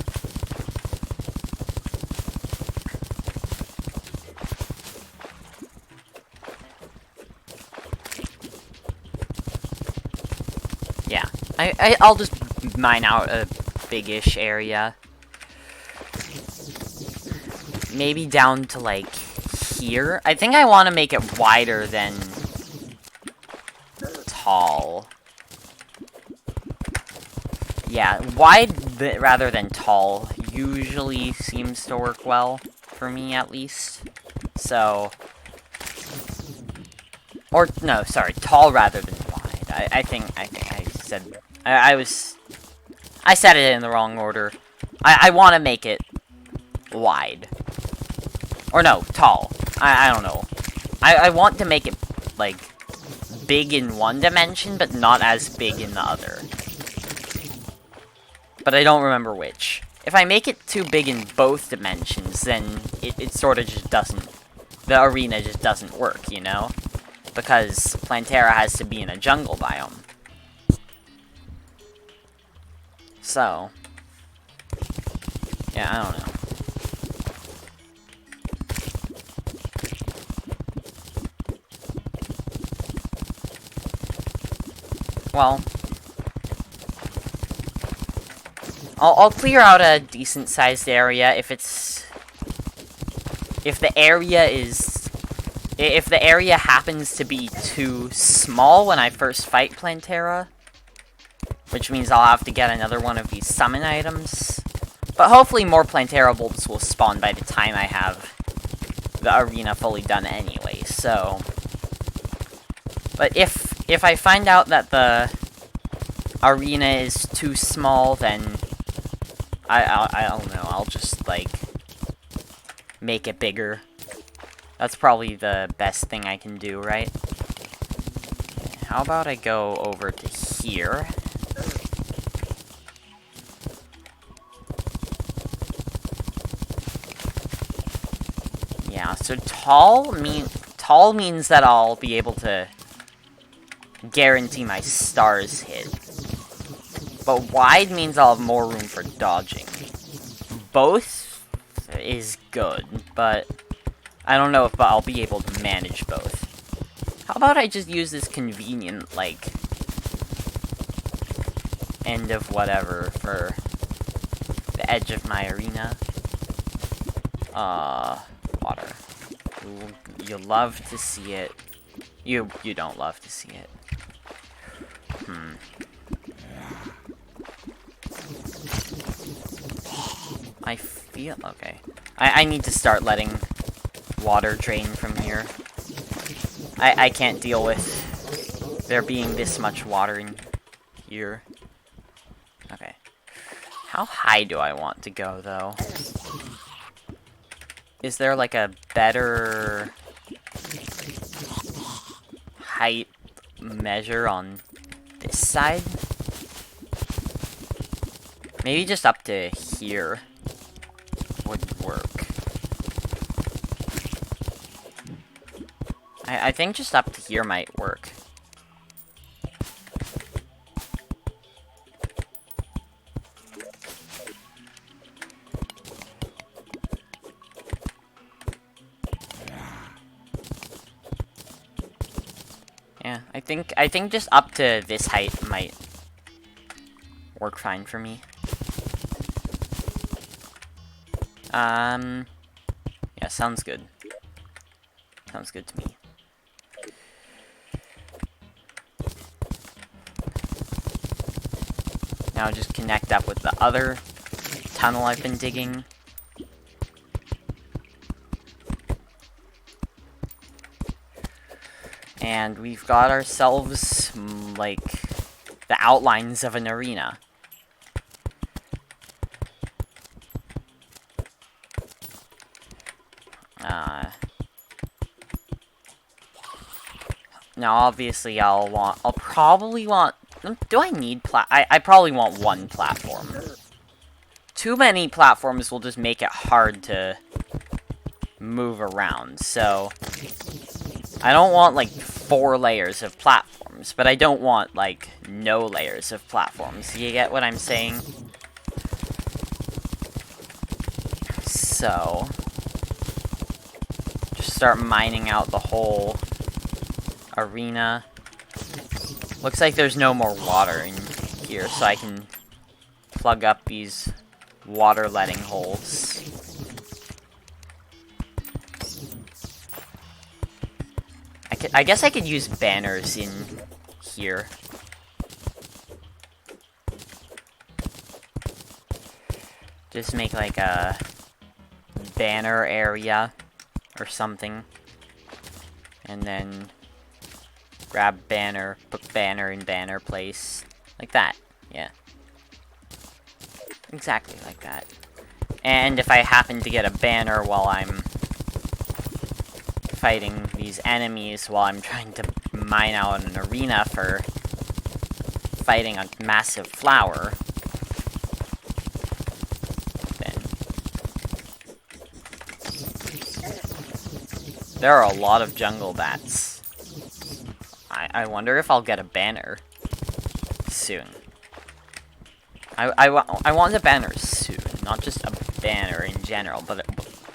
Yeah, I'll just mine out a big-ish area. Maybe down to, like, here. I think I want to make it wider than tall. Yeah, wide rather than tall usually seems to work well, for me at least. So... Or, no, sorry, tall rather than wide. I think I said... I said it in the wrong order. I want to make it wide. Or no, tall. I don't know. I want to make it, like, big in one dimension, but not as big in the other. But I don't remember which. If I make it too big in both dimensions, then it sort of just doesn't... The arena just doesn't work, you know? Because Plantera has to be in a jungle biome. So... Yeah, I don't know. Well, I'll clear out a decent-sized area if it's... If the area happens to be too small when I first fight Plantera, which means I'll have to get another one of these summon items. But hopefully more Plantera bulbs will spawn by the time I have the arena fully done anyway, so... But if I find out that the arena is too small, then I don't know, I'll just, like, make it bigger. That's probably the best thing I can do, right? How about I go over to here? Yeah, so tall means that I'll be able to guarantee my stars hit. But wide means I'll have more room for dodging. Both is good, but I don't know if I'll be able to manage both. How about I just use this convenient, like, end of whatever for the edge of my arena? Water. You love to see it. You don't love to see it. I feel... okay. I need to start letting water drain from here. I can't deal with there being this much water in here. Okay. How high do I want to go, though? Is there, like, a better height measure on this side? Maybe just up to here would work. I think just up to here might work. Yeah, I think just up to this height might work fine for me. Yeah, sounds good. Sounds good to me. Now just connect up with the other tunnel I've been digging. And we've got ourselves, like, the outlines of an arena. Now, obviously, I'll probably want... Do I need I probably want one platform. Too many platforms will just make it hard to move around, so... I don't want, like, 4 layers of platforms, but I don't want, like, no layers of platforms. You get what I'm saying? So... just start mining out the whole arena. Looks like there's no more water in here, so I can plug up these water letting holes. I guess I could use banners in here. Just make like a banner area or something. And then grab banner, put banner in banner place. Like that, yeah. Exactly like that. And if I happen to get a banner while I'm fighting these enemies, while I'm trying to mine out an arena for fighting a massive flower, then there are a lot of jungle bats. I wonder if I'll get a banner soon. I want a banner soon, not just a banner in general, but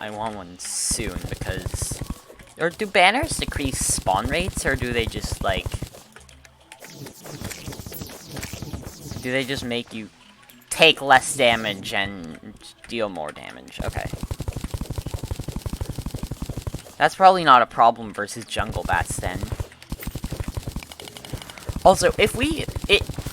I want one soon because... Or do banners decrease spawn rates, or do they just, like... Do they just make you take less damage and deal more damage. Okay. That's probably not a problem versus jungle bats then. Also, if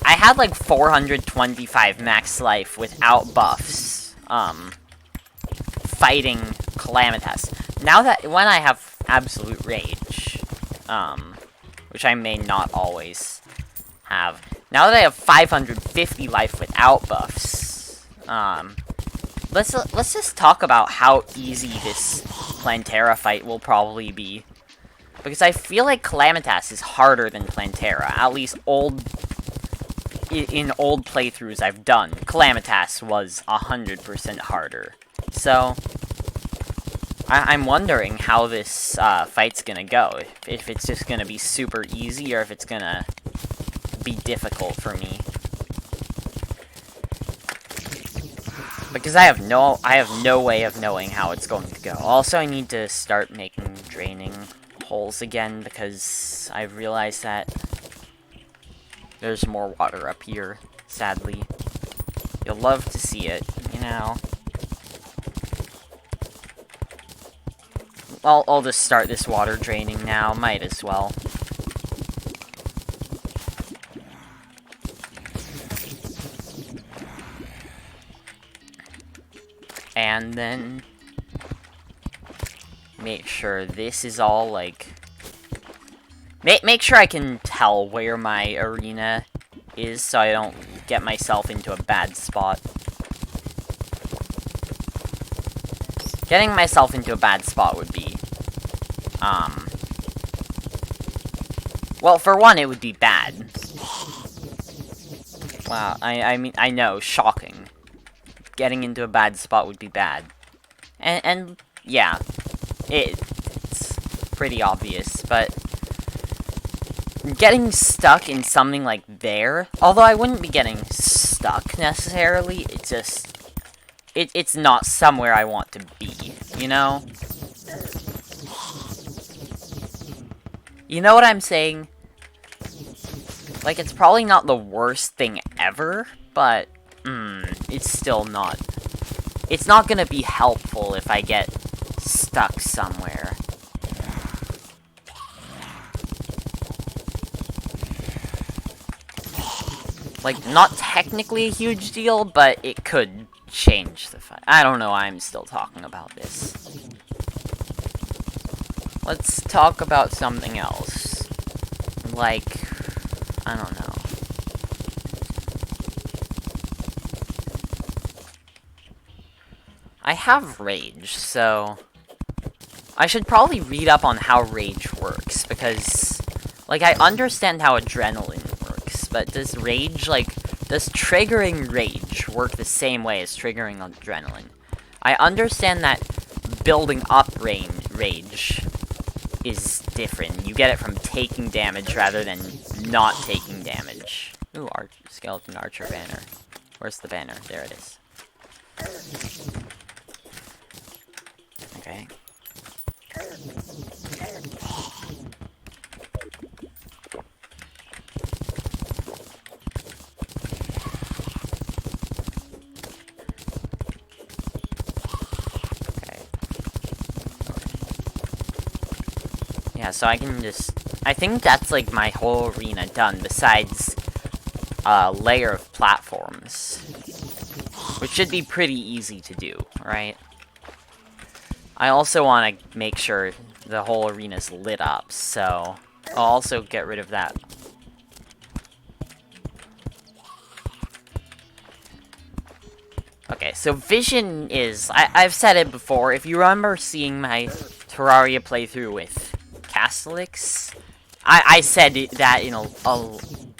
I had like 425 max life without buffs, fighting Calamitas. Now that, when I have Absolute Rage, which I may not always have, now that I have 550 life without buffs, let's just talk about how easy this Plantera fight will probably be. Because I feel like Calamitas is harder than Plantera, at least in old playthroughs I've done. Calamitas was 100% harder. So, I'm wondering how this fight's gonna go. If it's just gonna be super easy, or if it's gonna be difficult for me. Because I have no way of knowing how it's going to go. Also, I need to start making draining holes again, because I realized that there's more water up here, sadly. You'll love to see it, you know. I'll just start this water draining now, might as well. And then make sure this is all, like... Make sure I can tell where my arena is, so I don't get myself into a bad spot. Getting myself into a bad spot would be, well, for one, it would be bad. Wow, I mean, I know, shocking. Getting into a bad spot would be bad. And yeah, it's pretty obvious, but getting stuck in something like there, although I wouldn't be getting stuck necessarily, it's not somewhere I want to be, you know? You know what I'm saying? Like, it's probably not the worst thing ever, but, it's still not. It's not gonna be helpful if I get stuck somewhere. Like, not technically a huge deal, but it could change the fight. I don't know why I'm still talking about this. Let's talk about something else. Like, I don't know. I have Rage, so I should probably read up on how Rage works, because, like, I understand how Adrenaline works, but does Rage, like, does triggering Rage work the same way as triggering Adrenaline? I understand that building up Rage is different. You get it from taking damage rather than not taking damage. Ooh, Skeleton Archer banner. Where's the banner? There it is. Okay. Yeah, so I can just... I think that's, like, my whole arena done, besides a layer of platforms. Which should be pretty easy to do, right? I also want to make sure the whole arena's lit up, so I'll also get rid of that. Okay, so vision is... I've said it before, if you remember seeing my Terraria playthrough with Castellix, I said that in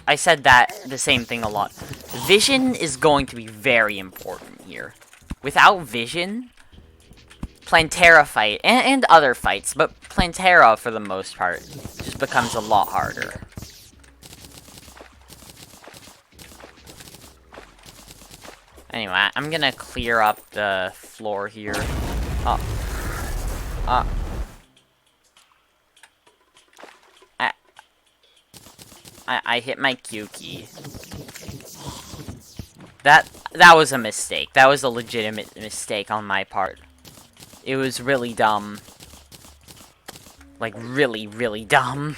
I said that the same thing a lot. Vision is going to be very important here. Without vision, Plantera fight, and other fights, but Plantera, for the most part, just becomes a lot harder. Anyway, I'm gonna clear up the floor here. I hit my Q key. That, That was a mistake. That was a legitimate mistake on my part. It was really dumb. Like, really, really dumb.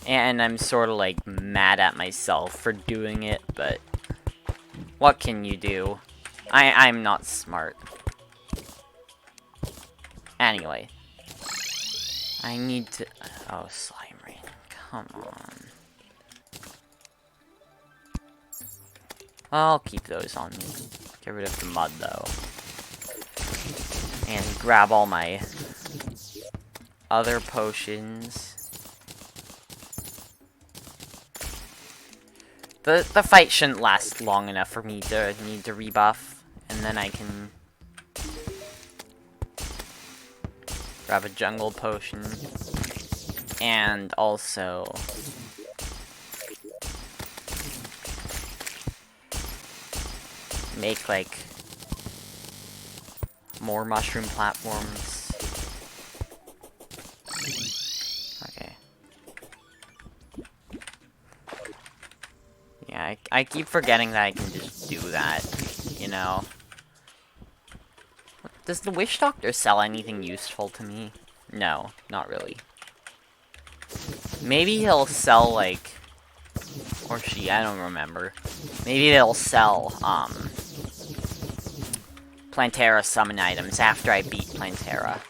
And I'm sort of, like, mad at myself for doing it, but... what can you do? I'm not smart. Anyway. I need to... oh, slime rain. Come on. I'll keep those on me. Get rid of the mud, though. And grab all my other potions. The fight shouldn't last long enough for me to need to rebuff. And then I can grab a jungle potion. And also make, like, more mushroom platforms. Okay. Yeah, I keep forgetting that I can just do that, you know? Does the Witch Doctor sell anything useful to me? No, not really. Maybe he'll sell, like... or she, I don't remember. Maybe they'll sell, Plantera summon items after I beat Plantera.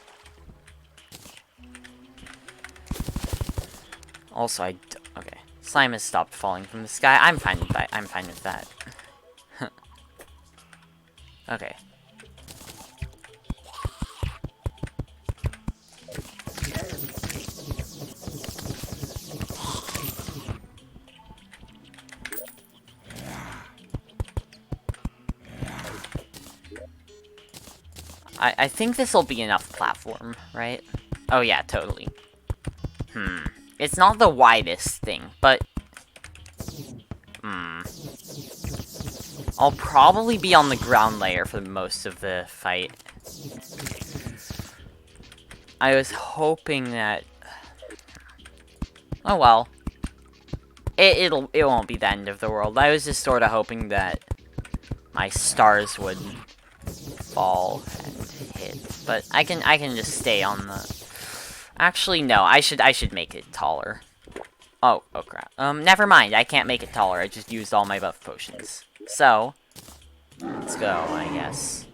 Also, okay. Slime has stopped falling from the sky. I'm fine with that. I'm fine with that. Okay. I think this will be enough platform, right? Oh yeah, totally. It's not the widest thing, but... I'll probably be on the ground layer for most of the fight. I was hoping that... oh well. It won't be the end of the world. I was just sort of hoping that my stars would fall and hit, but I can just stay on the... actually, no, I should make it taller. Oh crap. Never mind, I can't make it taller, I just used all my buff potions. So, let's go, I guess.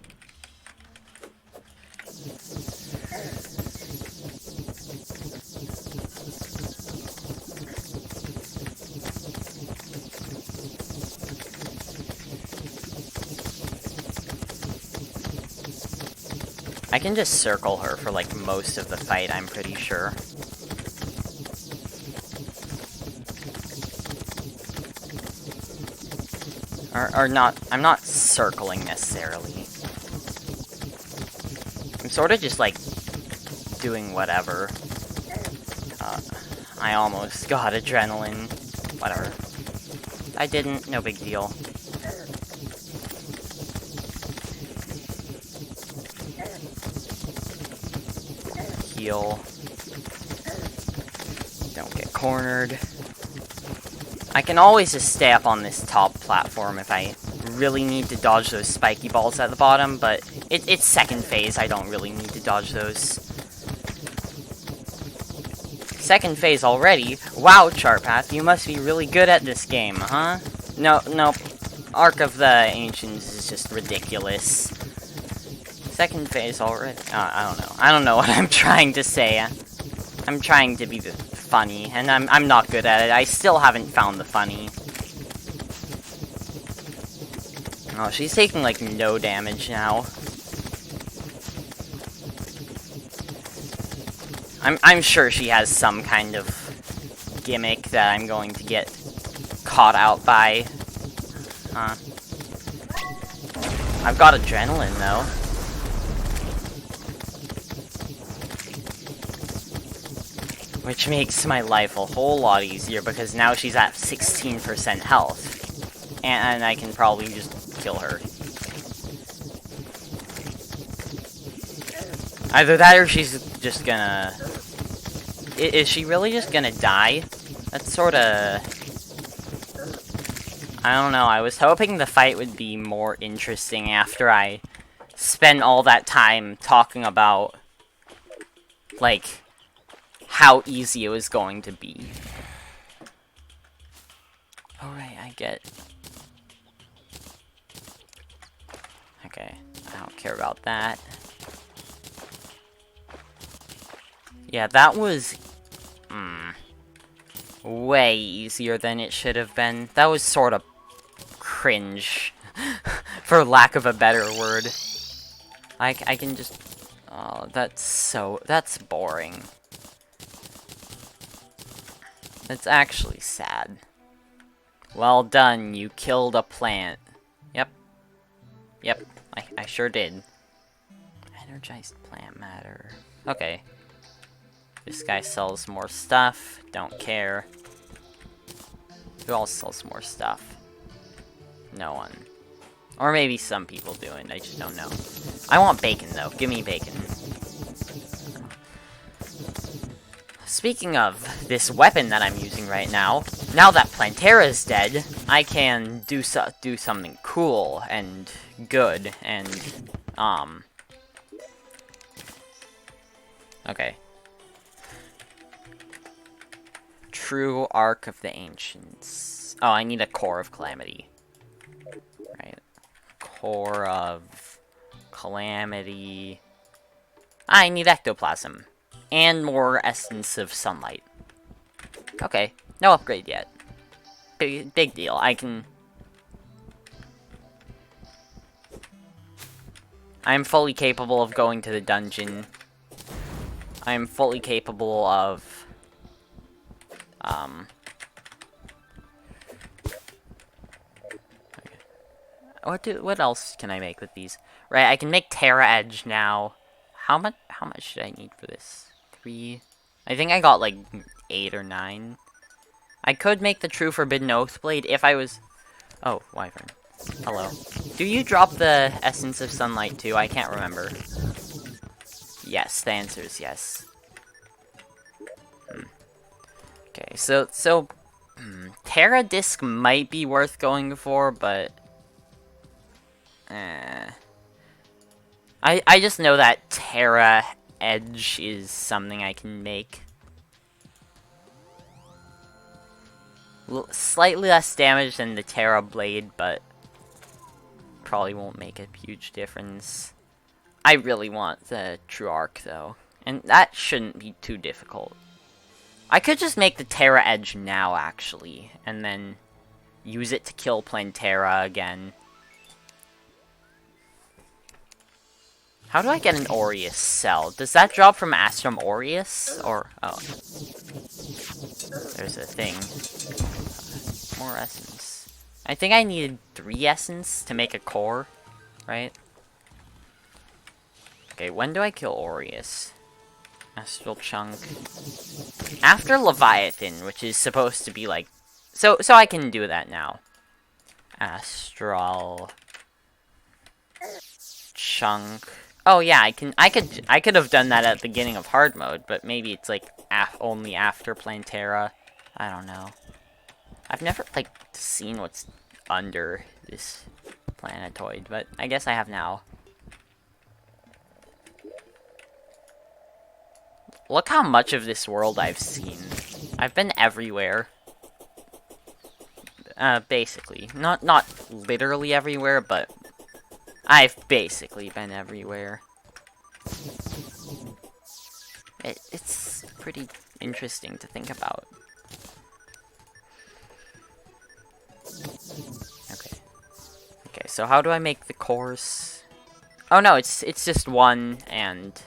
I can just circle her for, like, most of the fight, I'm pretty sure. Or not, I'm not circling necessarily. I'm sort of just, like, doing whatever. I almost got adrenaline. Whatever. I didn't, no big deal. Heal. Don't get cornered. I can always just stay up on this top platform if I really need to dodge those spiky balls at the bottom, but it's second phase, I don't really need to dodge those. Second phase already? Wow, Chartpath, you must be really good at this game, huh? No, Arc of the Ancients is just ridiculous. Second phase already? I don't know. I don't know what I'm trying to say. I'm trying to be funny, and I'm not good at it. I still haven't found the funny. Oh, she's taking, like, no damage now. I'm sure she has some kind of gimmick that I'm going to get caught out by. I've got adrenaline, though. Which makes my life a whole lot easier, because now she's at 16% health. And I can probably just kill her. Either that or she's just gonna... Is she really just gonna die? That's sorta... I don't know, I was hoping the fight would be more interesting after I spent all that time talking about, like, how easy it was going to be. Alright, I get... Okay, I don't care about that. Yeah, that was... way easier than it should have been. That was sort of cringe, for lack of a better word. I can just... Oh, that's boring. That's actually sad. Well done, you killed a plant. Yep, I sure did. Energized plant matter. Okay. This guy sells more stuff. Don't care. Who else sells more stuff? No one. Or maybe some people do, and I just don't know. I want bacon, though. Give me bacon. Speaking of this weapon that I'm using right now, now that Plantera is dead, I can do something cool and good and, okay. True Arc of the Ancients. Oh, I need a Core of Calamity. Right. Core of Calamity. I need Ectoplasm. And more Essence of Sunlight. Okay, no upgrade yet. Big deal. I can... I'm fully capable of going to the dungeon. I'm fully capable of... Okay. What else can I make with these? Right, I can make Terra Edge now. How much should I need for this? 3... I think I got like 8 or 9. I could make the True Forbidden Oath Blade if I was... Oh, Wyvern. Hello. Do you drop the Essence of Sunlight too? I can't remember. Yes, the answer is yes. Okay, so Terra Disc might be worth going for, but... I just know that Terra Edge is something I can make. Slightly less damage than the Terra Blade, but probably won't make a huge difference. I really want the True Arc, though, and that shouldn't be too difficult. I could just make the Terra Edge now, actually, and then use it to kill Plantera again. How do I get an Aureus cell? Does that drop from Astrum Aureus? Or, oh. There's a thing. More essence. I think I needed 3 essence to make a core, right? Okay, when do I kill Aureus? Astral Chunk. After Leviathan, which is supposed to be like... So I can do that now. Astral... Chunk... Oh yeah, I could have done that at the beginning of hard mode, but maybe it's like only after Plantera. I don't know. I've never like seen what's under this planetoid, but I guess I have now. Look how much of this world I've seen. I've been everywhere. Basically. Not literally everywhere, but I've basically been everywhere. It's pretty interesting to think about. Okay, so how do I make the cores? Oh no, it's just 1 and...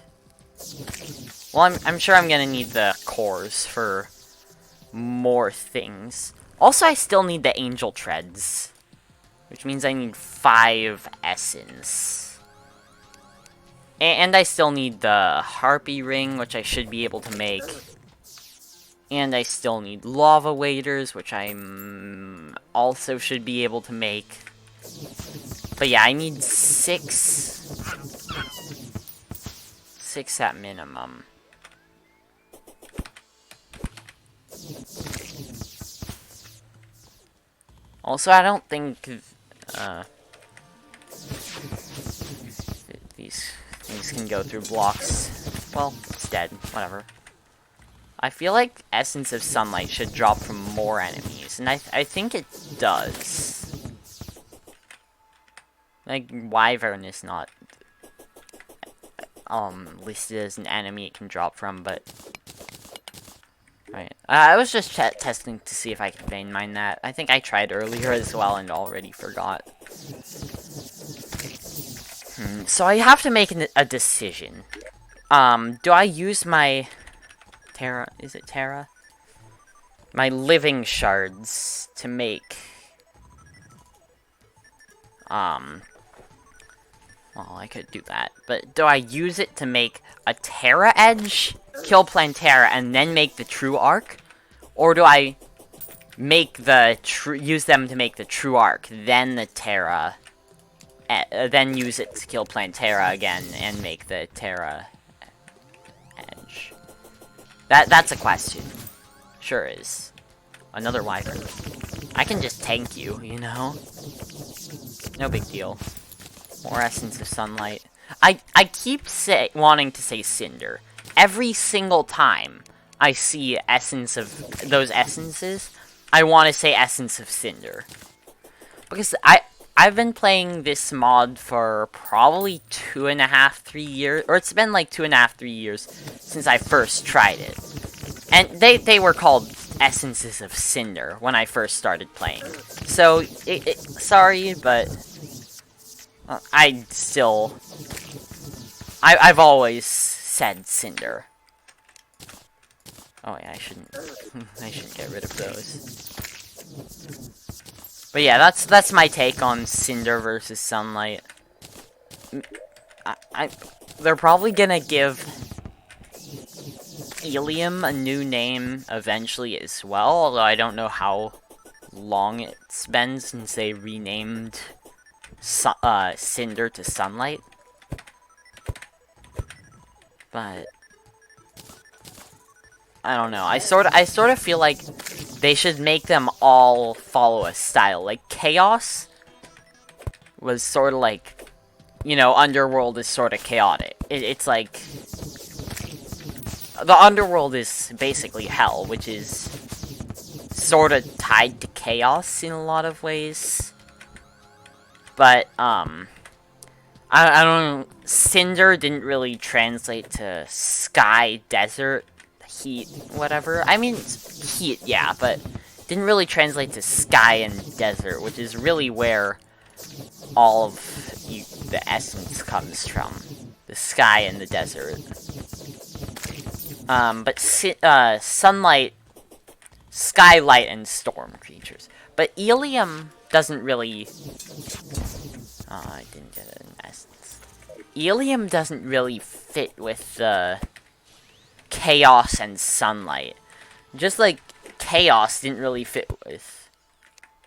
Well, I'm sure I'm gonna need the cores for more things. Also, I still need the angel treads, which means I need 5 essence. And I still need the harpy ring, which I should be able to make. And I still need lava waders, which I also should be able to make. But yeah, I need 6. 6 at minimum. Also, I don't think these things can go through blocks. Well, it's dead. Whatever. I feel like Essence of Sunlight should drop from more enemies, and I think it does. Like, Wyvern is not listed as an enemy it can drop from, but right. I was just testing to see if I could vein mine that. I think I tried earlier as well and already forgot. So I have to make a decision. Do I use my Terra? Is it Terra? My living shards to make well, I could do that, but do I use it to make a Terra Edge, kill Plantera, and then make the True Arc? Or do I make use them to make the True Arc, then the Terra, then use it to kill Plantera again, and make the Terra Edge? That's a question. Sure is. Another Wyvern. I can just tank you, you know? No big deal. More Essence of Sunlight. I keep wanting to say Cinder. Every single time I see essence of those essences, I want to say Essence of Cinder. Because I've been playing this mod for probably 2.5, 3 years, or it's been like 2.5, 3 years since I first tried it. And they were called Essences of Cinder when I first started playing. So, sorry, but I've always said Cinder. Oh yeah, I shouldn't get rid of those. But yeah, that's my take on Cinder versus Sunlight. They're probably gonna give Ilium a new name eventually as well, although I don't know how long it's been since they renamed Cinder to Sunlight. But I don't know. I sort of feel like they should make them all follow a style. Like Chaos was sort of like, you know, Underworld is sort of chaotic. It's like the Underworld is basically hell, which is sort of tied to Chaos in a lot of ways. But I don't know. Cinder didn't really translate to Sky, Desert, Heat, whatever. I mean, Heat, yeah, but didn't really translate to Sky and Desert, which is really where all of the essence comes from. The Sky and the Desert. But Sunlight, Skylight, and Storm creatures. But Ilium doesn't really... I didn't get an essence. Ilium doesn't really fit with the Chaos and Sunlight. Just like Chaos didn't really fit with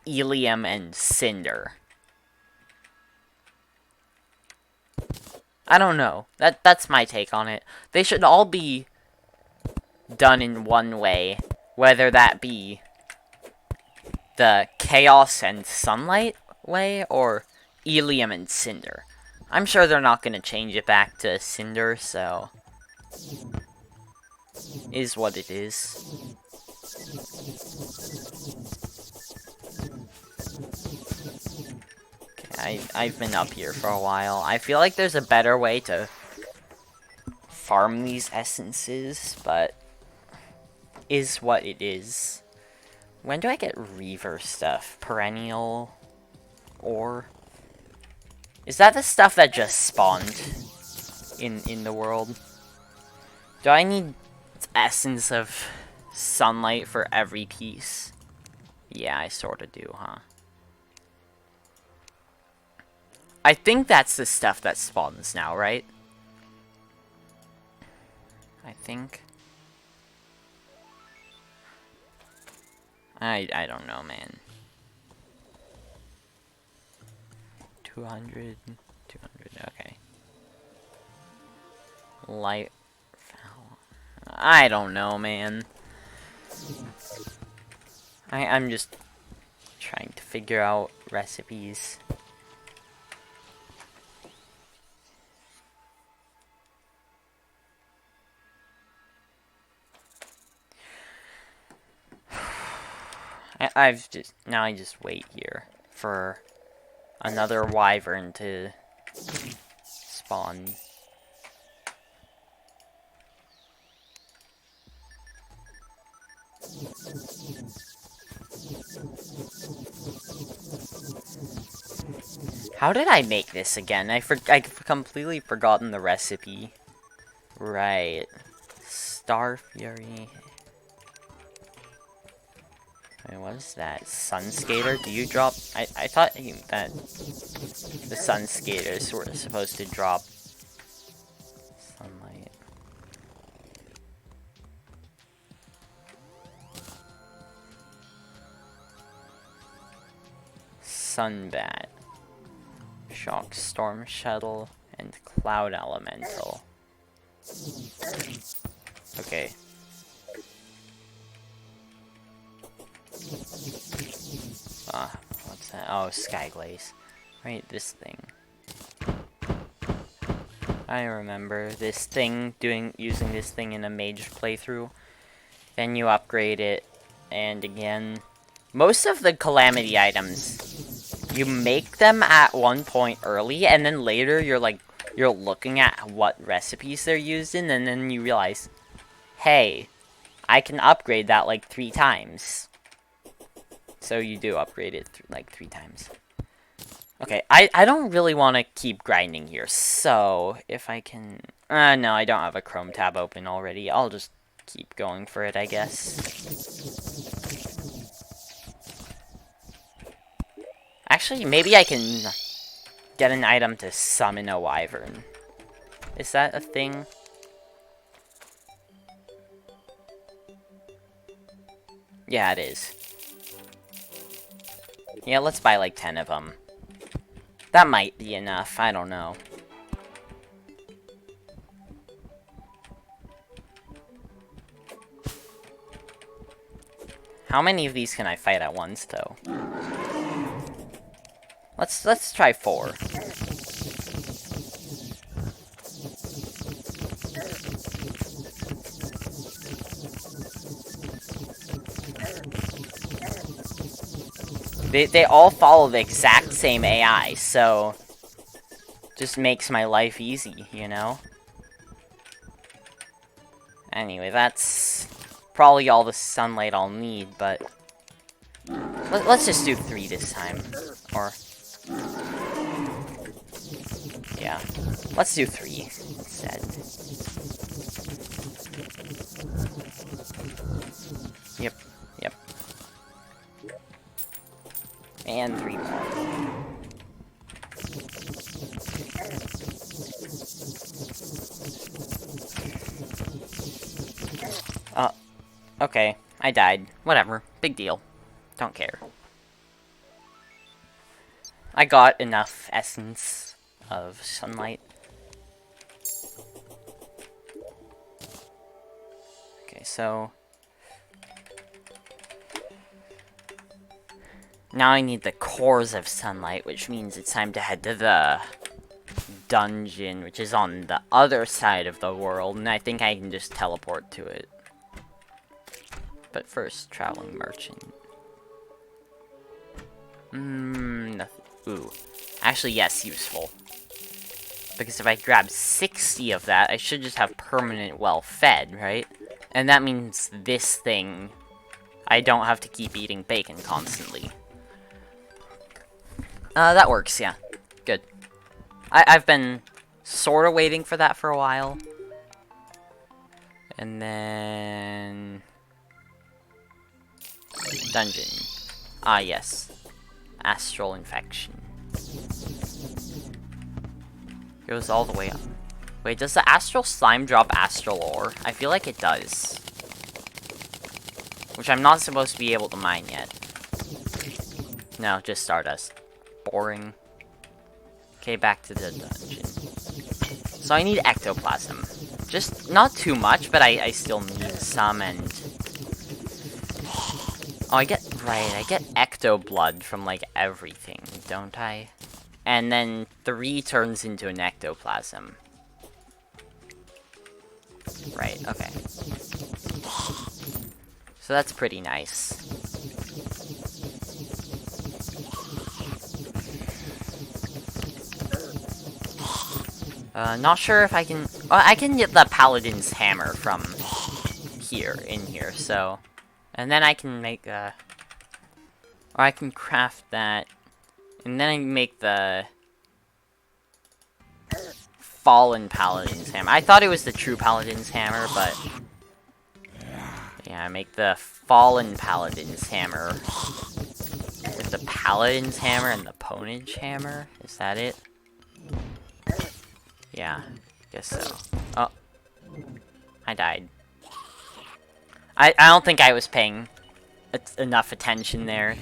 Ilium and Cinder. I don't know. That's my take on it. They should all be done in one way, whether that be the Chaos and Sunlight way, or Ilium and Cinder. I'm sure they're not going to change it back to Cinder, so... is what it is. Okay, I've been up here for a while. I feel like there's a better way to farm these essences, but... is what it is. When do I get Reaver stuff? Perennial? Or... is that the stuff that just spawned in the world? Do I need Essence of Sunlight for every piece? Yeah, I sorta do, huh? I think that's the stuff that spawns now, right? I think. I don't know, man. 200, okay. Light. I don't know, man. I'm just trying to figure out recipes. I just wait here for another wyvern to spawn. How did I make this again? I've completely forgotten the recipe. Right. Star Fury. Wait, what is that? Sun Skater? Do you drop... I thought that the Sun Skaters were supposed to drop sunlight. Sunbat. Shock Storm Shuttle and Cloud Elemental. Okay. What's that? Oh, Sky Glaze. Right, this thing. I remember this thing, using this thing in a mage playthrough. Then you upgrade it, and again. Most of the Calamity items, you make them at one point early, and then later you're looking at what recipes they're used in, and then you realize, hey, I can upgrade that like 3 times. So you do upgrade it like 3 times. Okay, I don't really want to keep grinding here, so if I can... no, I don't have a Chrome tab open already. I'll just keep going for it, I guess. Actually, maybe I can get an item to summon a wyvern. Is that a thing? Yeah, it is. Yeah, let's buy like 10 of them. That might be enough, I don't know. How many of these can I fight at once, though? Let's try 4. They all follow the exact same AI, so just makes my life easy, you know? Anyway, that's probably all the sunlight I'll need, but let's just do 3 this time. Or yeah, let's do 3 instead. Yep. And 3 more. Okay, I died. Whatever, big deal. Don't care. I got enough essence of sunlight. Okay, so now I need the cores of sunlight, which means it's time to head to the dungeon, which is on the other side of the world, and I think I can just teleport to it. But first, traveling merchant. Nothing. Ooh. Actually, yes, useful. Because if I grab 60 of that, I should just have permanent well-fed, right? And that means this thing, I don't have to keep eating bacon constantly. That works, yeah. Good. I've been sort of waiting for that for a while. And then... dungeon. Ah, yes. Astral infection. Goes all the way up. Wait, does the astral slime drop astral ore? I feel like it does. Which I'm not supposed to be able to mine yet. No, just stardust. Boring. Okay, back to the dungeon. So I need ectoplasm. Just not too much, but I still need some, and... oh, I get Right, I get ecto blood from, like, everything, don't I? And then 3 turns into an ectoplasm. Right, okay. So that's pretty nice. Not sure if I can... I can get the Paladin's Hammer from in here, so... And then I can make, or I can craft that. And then I can make the... Fallen Paladin's Hammer. I thought it was the true Paladin's Hammer, but... Yeah, I make the Fallen Paladin's Hammer. With the Paladin's Hammer and the Ponage Hammer? Is that it? Yeah, guess so. Oh. I died. I don't think I was paying enough attention there.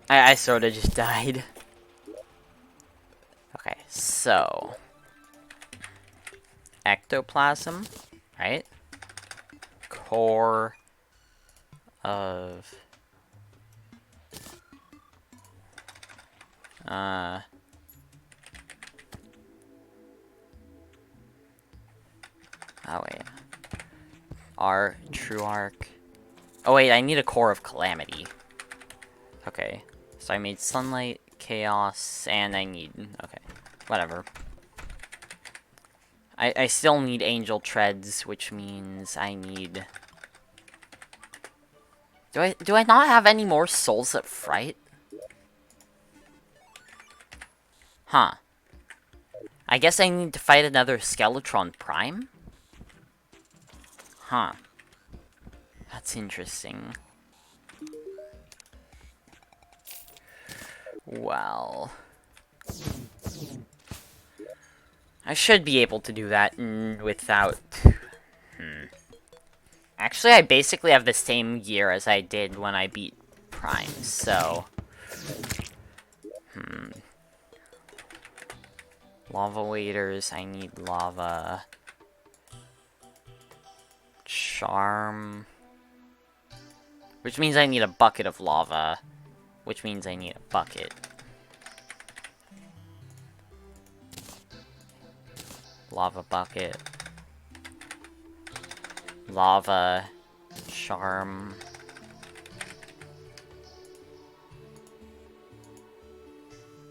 I sorta just died. Okay, so... Ectoplasm, right? Core of... Oh, wait. True arc. Oh, wait, I need a core of Calamity. Okay. So I made Sunlight, Chaos, and I need... Okay. Whatever. I still need Angel Treads, which means I need... Do I not have any more Souls of Fright? Huh. I guess I need to fight another Skeletron Prime? Huh. That's interesting. Well... I should be able to do that without... Actually, I basically have the same gear as I did when I beat Prime, so... Lava Waders, I need lava... Charm... Which means I need a bucket of lava. Which means I need a bucket. Lava bucket. Lava. Charm.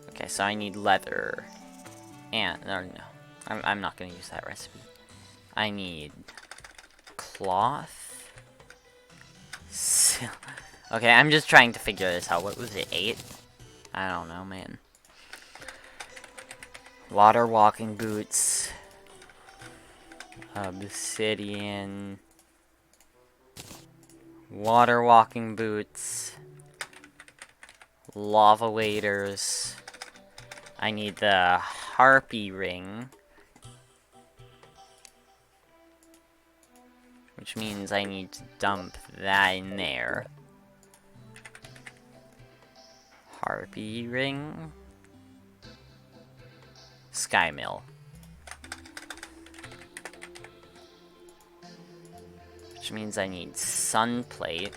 Okay, so I need leather. And, no. I'm not gonna use that recipe. I need... cloth. Okay, I'm just trying to figure this out. What was it, 8? I don't know, man. Water walking boots. Obsidian. Water walking boots. Lava waders. I need the harpy ring. Which means I need to dump that in there. Harpy ring. Sky mill. Which means I need sun plate.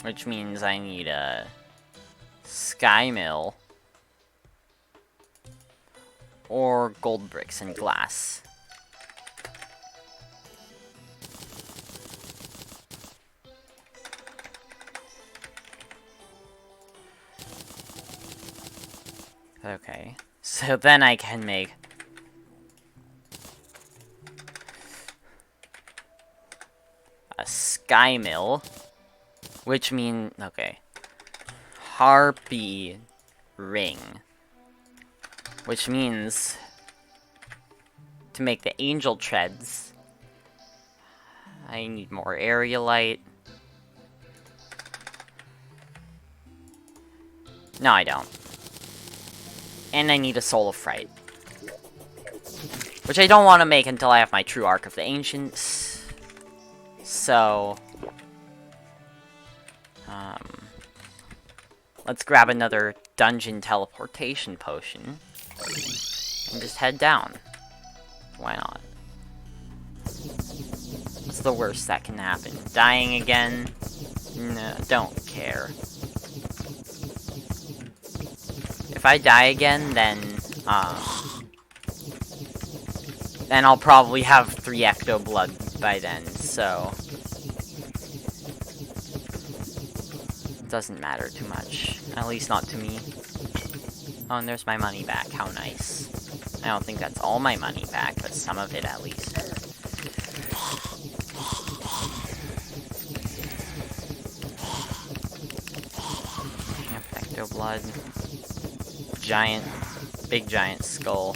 Which means I need a sky mill. Or gold bricks and glass. Okay, so then I can make a sky mill, which means, okay, harpy ring, which means to make the angel treads, I need more aerialite. No, I don't. And I need a Soul of Fright. Which I don't want to make until I have my true Arc of the Ancients. So... let's grab another dungeon teleportation potion. And just head down. Why not? What's the worst that can happen? Dying again? No, don't care. If I die again, then I'll probably have 3 Ecto Blood by then, so... It doesn't matter too much. At least not to me. Oh, and there's my money back. How nice. I don't think that's all my money back, but some of it at least. Ecto Blood. Big giant skull.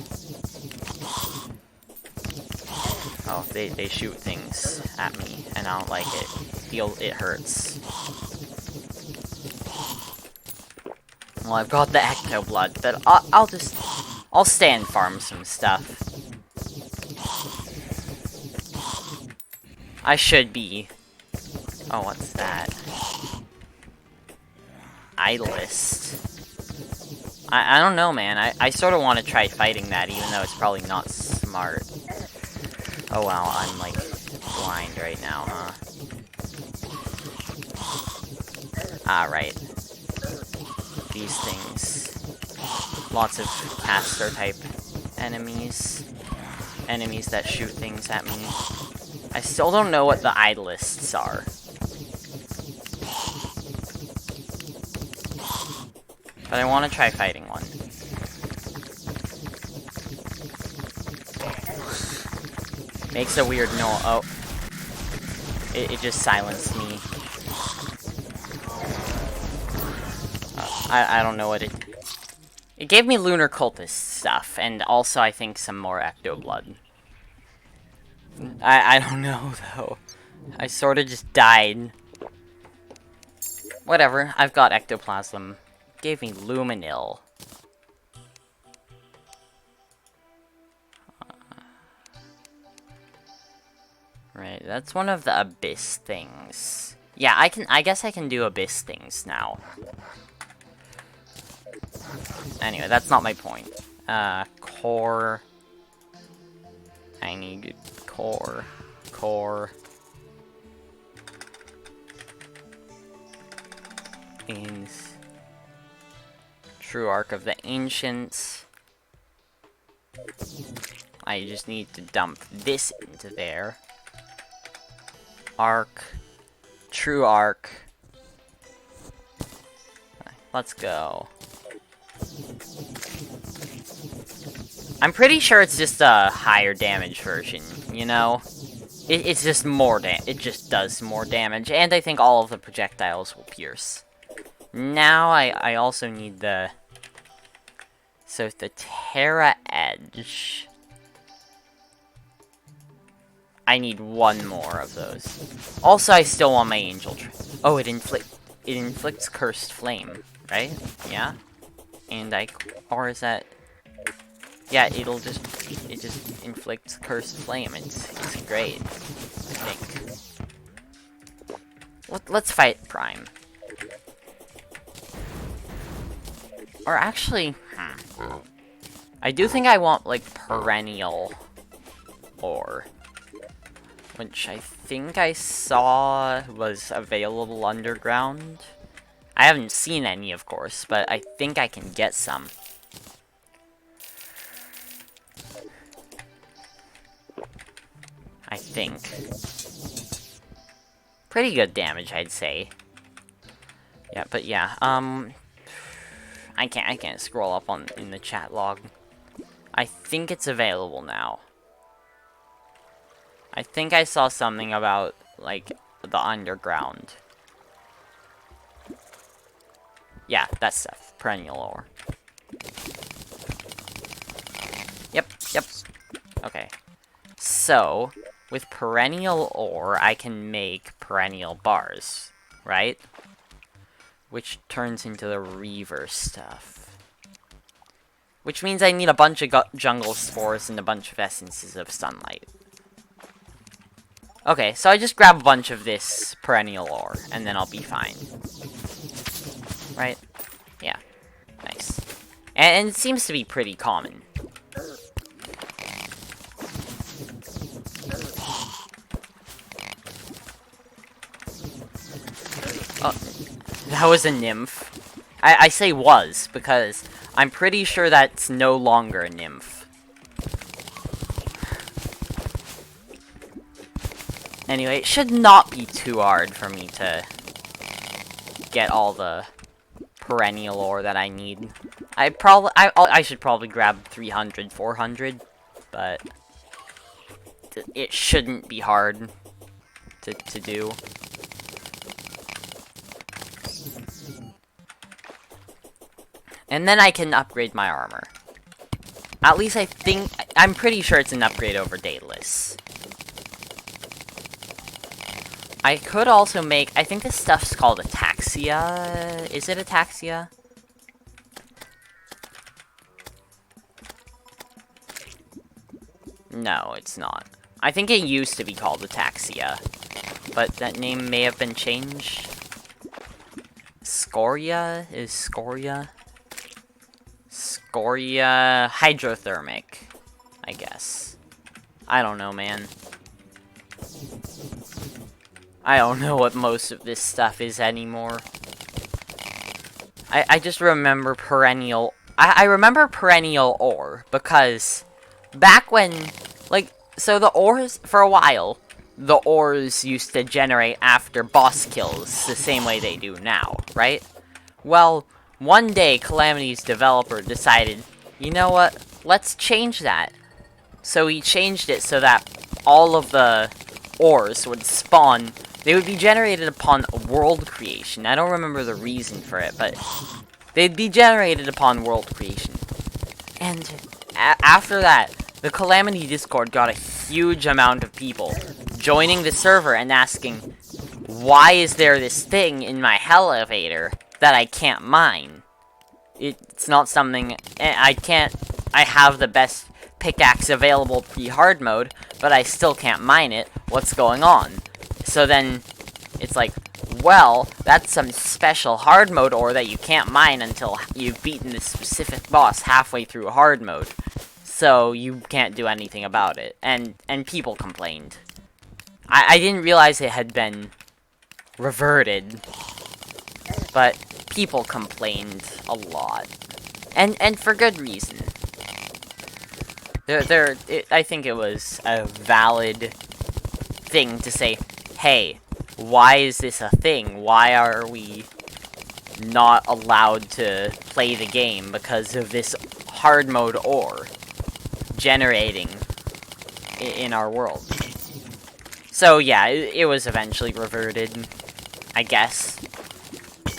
Oh, they shoot things at me, and I don't like it. It hurts. Well, I've got the Ecto Blood, but I'll stay and farm some stuff. I should be. Oh, what's that? Idlist. I don't know, man. I sort of want to try fighting that, even though it's probably not smart. Oh wow, I'm like blind right now, huh? Right. These things. Lots of caster type enemies. Enemies that shoot things at me. I still don't know what the idlists are. But I want to try fighting one. Makes a weird noise. Oh. It just silenced me. I don't know what it... It gave me Lunar Cultist stuff, and also I think some more Ecto Blood. I don't know, though. I sort of just died. Whatever, I've got Ectoplasm. Gave me Luminil. Right, that's one of the Abyss things. Yeah, I guess I can do Abyss things now. Anyway, that's not my point. Core. I need core. Core. Is True Arc of the Ancients. I just need to dump this into there. Arc. True Arc. Let's go. I'm pretty sure it's just a higher damage version, you know? It's just more it just does more damage, and I think all of the projectiles will pierce. Now I also need the... So the Terra Edge... I need one more of those. Also, I still want my Angel... Oh, it inflicts Cursed Flame, right? Yeah? And or is that... Yeah, it just inflicts Cursed Flame. It's great, I think. Let's fight Prime. Or actually, I do think I want, like, Perennial Ore. Which I think I saw was available underground. I haven't seen any, of course, but I think I can get some. I think. Pretty good damage, I'd say. Yeah, but yeah, I can't scroll up in the chat log. I think it's available now. I think I saw something about, like, the underground. Yeah, that stuff. Perennial Ore. Yep. Okay. So, with Perennial Ore, I can make Perennial Bars, right? Which turns into the Reaver stuff. Which means I need a bunch of Jungle Spores and a bunch of Essences of Sunlight. Okay, so I just grab a bunch of this Perennial Ore, and then I'll be fine. Right? Yeah. Nice. And it seems to be pretty common. That was a nymph. I say was, because I'm pretty sure that's no longer a nymph. Anyway, it should not be too hard for me to get all the perennial ore that I need. I should probably grab 300, 400, but it shouldn't be hard to do. And then I can upgrade my armor. At least I'm pretty sure it's an upgrade over Daedalus. I could also make, I think this stuff's called Ataxia. Is it Ataxia? No, it's not. I think it used to be called Ataxia, but that name may have been changed. Scoria? Is Scoria? Scoria hydrothermic, I guess. I don't know, man. I don't know what most of this stuff is anymore. I just remember perennial... I remember perennial ore, because back when... Like, so the ores, for a while, the ores used to generate after boss kills, the same way they do now, right? Well, one day, Calamity's developer decided, you know what, let's change that. So he changed it so that all of the ores would spawn... They would be generated upon world creation. I don't remember the reason for it, but they'd be generated upon world creation. And after that, the Calamity Discord got a huge amount of people joining the server and asking, why is there this thing in my hell elevator that I can't mine? It's not something... I have the best pickaxe available pre-hard mode, but I still can't mine it. What's going on? So then, it's like, well, that's some special hard mode ore that you can't mine until you've beaten this specific boss halfway through hard mode. So you can't do anything about it. And people complained. I didn't realize it had been reverted. But people complained a lot. And for good reason. I think it was a valid thing to say, hey, why is this a thing? Why are we not allowed to play the game because of this hard mode ore generating in our world? So yeah, it was eventually reverted, I guess.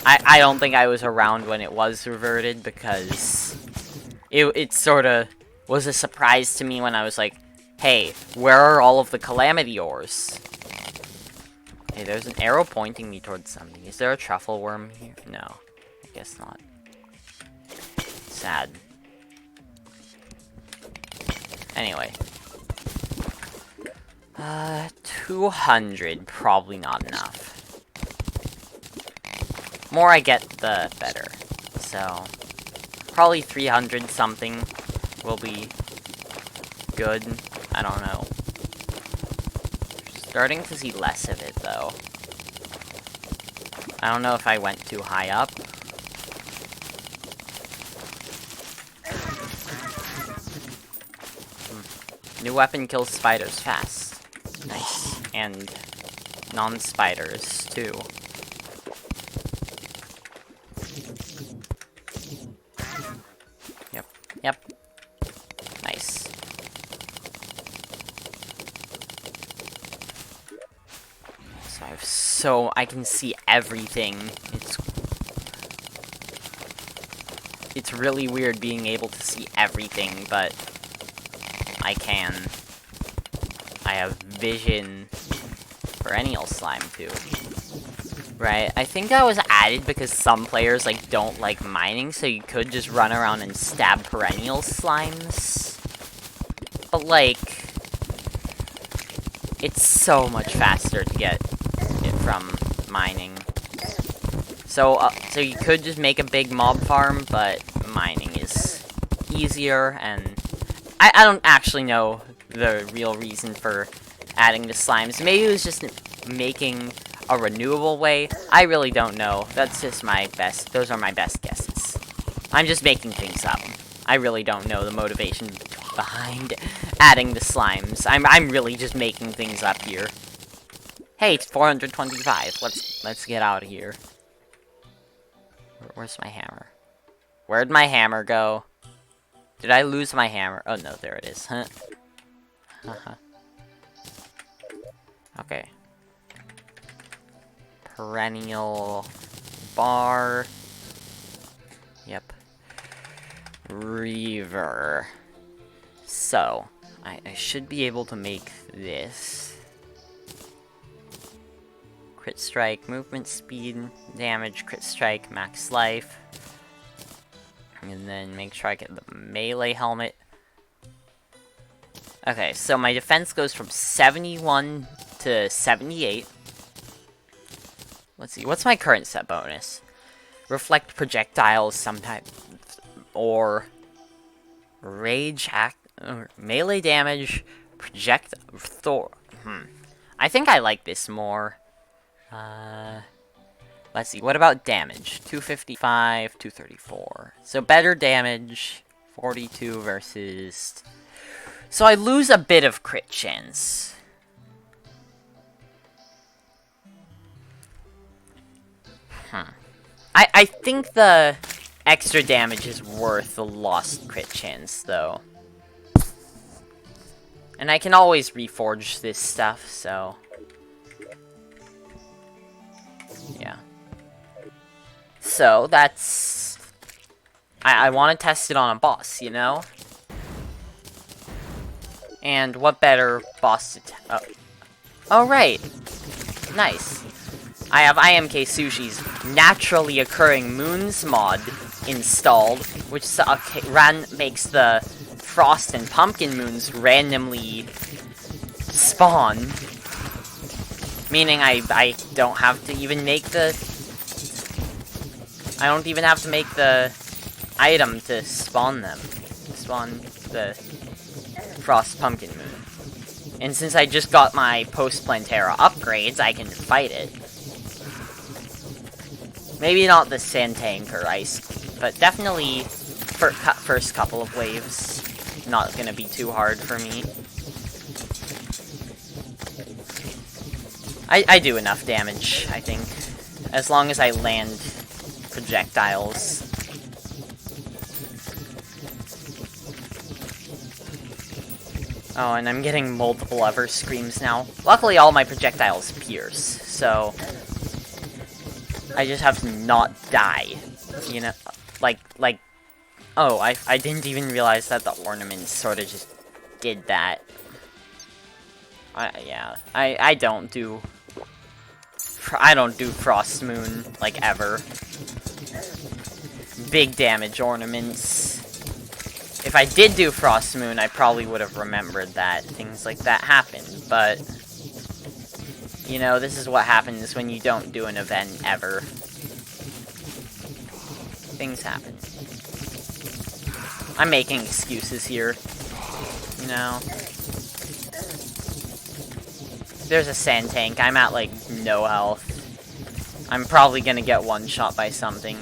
I don't think I was around when it was reverted because it sort of was a surprise to me when I was like, hey, where are all of the Calamity ores? Hey, there's an arrow pointing me towards something. Is there a truffle worm here? No, I guess not. Sad. Anyway. 200, probably not enough. More I get, the better. So, probably 300 something will be good. I don't know. Starting to see less of it, though. I don't know if I went too high up. New weapon kills spiders fast. Nice. And non-spiders, too. Yep. Nice. So I can see everything. It's really weird being able to see everything, but I can. I have vision. Perennial slime too. Right, I think that was added because some players don't like mining, so you could just run around and stab perennial slimes. But it's so much faster to get it from mining. So you could just make a big mob farm, but mining is easier, and I don't actually know the real reason for adding the slimes. Maybe it was just making a renewable way. I really don't know. That's just my best. Those are my best guesses. I'm just making things up. I really don't know the motivation behind adding the slimes. I'm really just making things up here. Hey, it's 425. Let's get out of here. Where's my hammer? Where'd my hammer go? Did I lose my hammer? Oh no, there it is. Huh? Okay. Perennial bar. Yep. Reaver. So, I should be able to make this. Crit strike, movement speed, damage, crit strike, max life. And then make sure I get the melee helmet. Okay, so my defense goes from 71 to 78. Let's see, what's my current set bonus? Reflect projectiles sometimes, or rage act, or melee damage, project, I think I like this more. Let's see, what about damage? 255, 234. So better damage, 42 versus... So I lose a bit of crit chance. I think the extra damage is worth the lost crit chance, though. And I can always reforge this stuff, so... Yeah. So, that's... I want to test it on a boss, you know? And what better boss to oh, right. Nice. I have IMK Sushi's Naturally Occurring Moons mod installed, which makes the Frost and Pumpkin Moons randomly spawn. Meaning I don't have to even make the... I don't even have to make the item to spawn them. Spawn the Frost Pumpkin Moon. And since I just got my post-Plantera upgrades, I can fight it. Maybe not the Sand Tank or Ice, but definitely first couple of waves. Not gonna be too hard for me. I do enough damage, I think. As long as I land projectiles. Oh, and I'm getting multiple ever screams now. Luckily, all my projectiles pierce, so... I just have to not die. You know? Like... Oh, I didn't even realize that the ornaments sort of just did that. Yeah. I don't do Frost Moon, like, ever. Big damage ornaments. If I did do Frost Moon, I probably would have remembered that things like that happen, but... You know, this is what happens when you don't do an event ever. Things happen. I'm making excuses here. You know? There's a Sand Tank. I'm at, like, no health. I'm probably gonna get one-shot by something.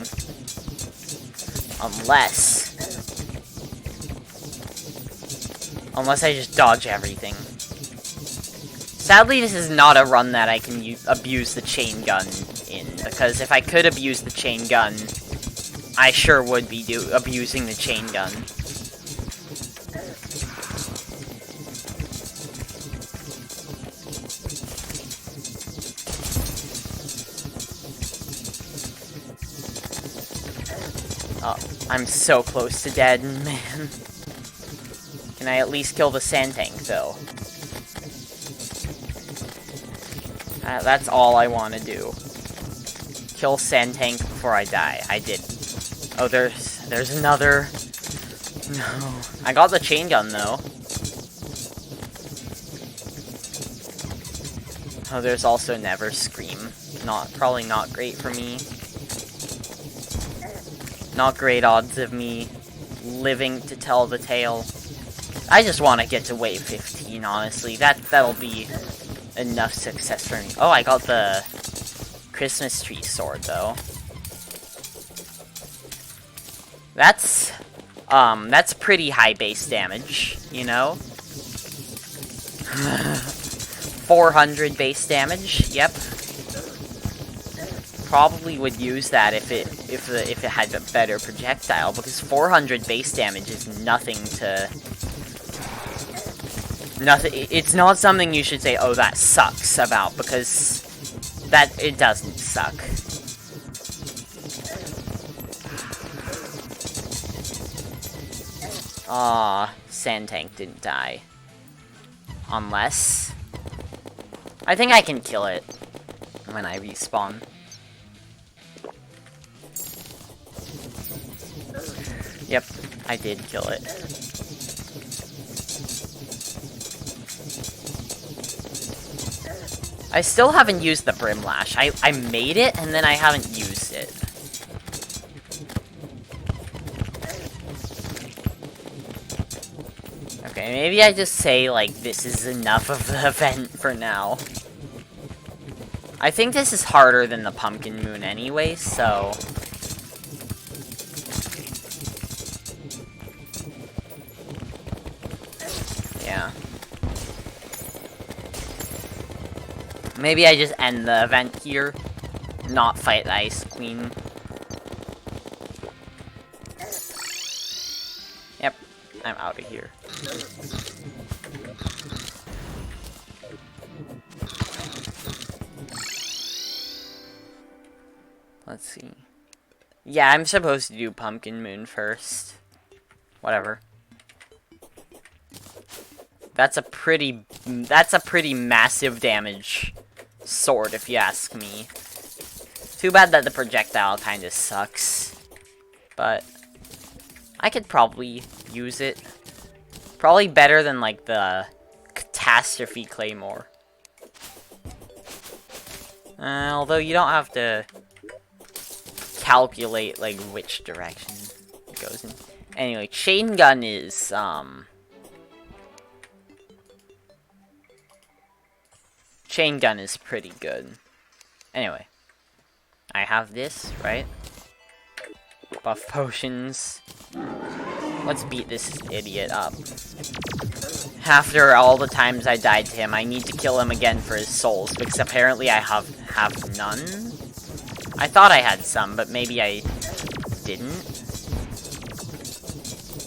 Unless I just dodge everything. Sadly, this is not a run that I can abuse the chain gun in, because if I could abuse the chain gun, I sure would be abusing the chain gun. Oh, I'm so close to dead, man. Can I at least kill the Sand Tank, though? That's all I want to do. Kill Sand Tank before I die. I did. Oh, there's another. No. I got the chain gun, though. Oh, there's also Never Scream. Probably not great for me. Not great odds of me living to tell the tale. I just want to get to wave 15, honestly. That'll be enough success for me. Oh, I got the Christmas tree sword, though. That's pretty high base damage, you know? 400 base damage, yep. Probably would use that if it had a better projectile, because 400 base damage is nothing to... It's not something you should say, oh, that sucks about, because it doesn't suck. Aw, Sand Tank didn't die. Unless... I think I can kill it when I respawn. Yep, I did kill it. I still haven't used the Brimlash. I made it, and then I haven't used it. Okay, maybe I just say, like, this is enough of the event for now. I think this is harder than the Pumpkin Moon anyway, so... yeah. Maybe I just end the event here, not fight the Ice Queen. Yep, I'm out of here. Let's see. Yeah, I'm supposed to do Pumpkin Moon first. Whatever. That's a pretty massive damage sword, if you ask me. Too bad that the projectile kind of sucks. But I could probably use it. Probably better than, like, the Catastrophe Claymore. Although you don't have to calculate, like, which direction it goes in. Anyway, Chain Gun is, Chain Gun is pretty good. Anyway. I have this, right? Buff potions. Let's beat this idiot up. After all the times I died to him, I need to kill him again for his souls, because apparently I have none. I thought I had some, but maybe I didn't.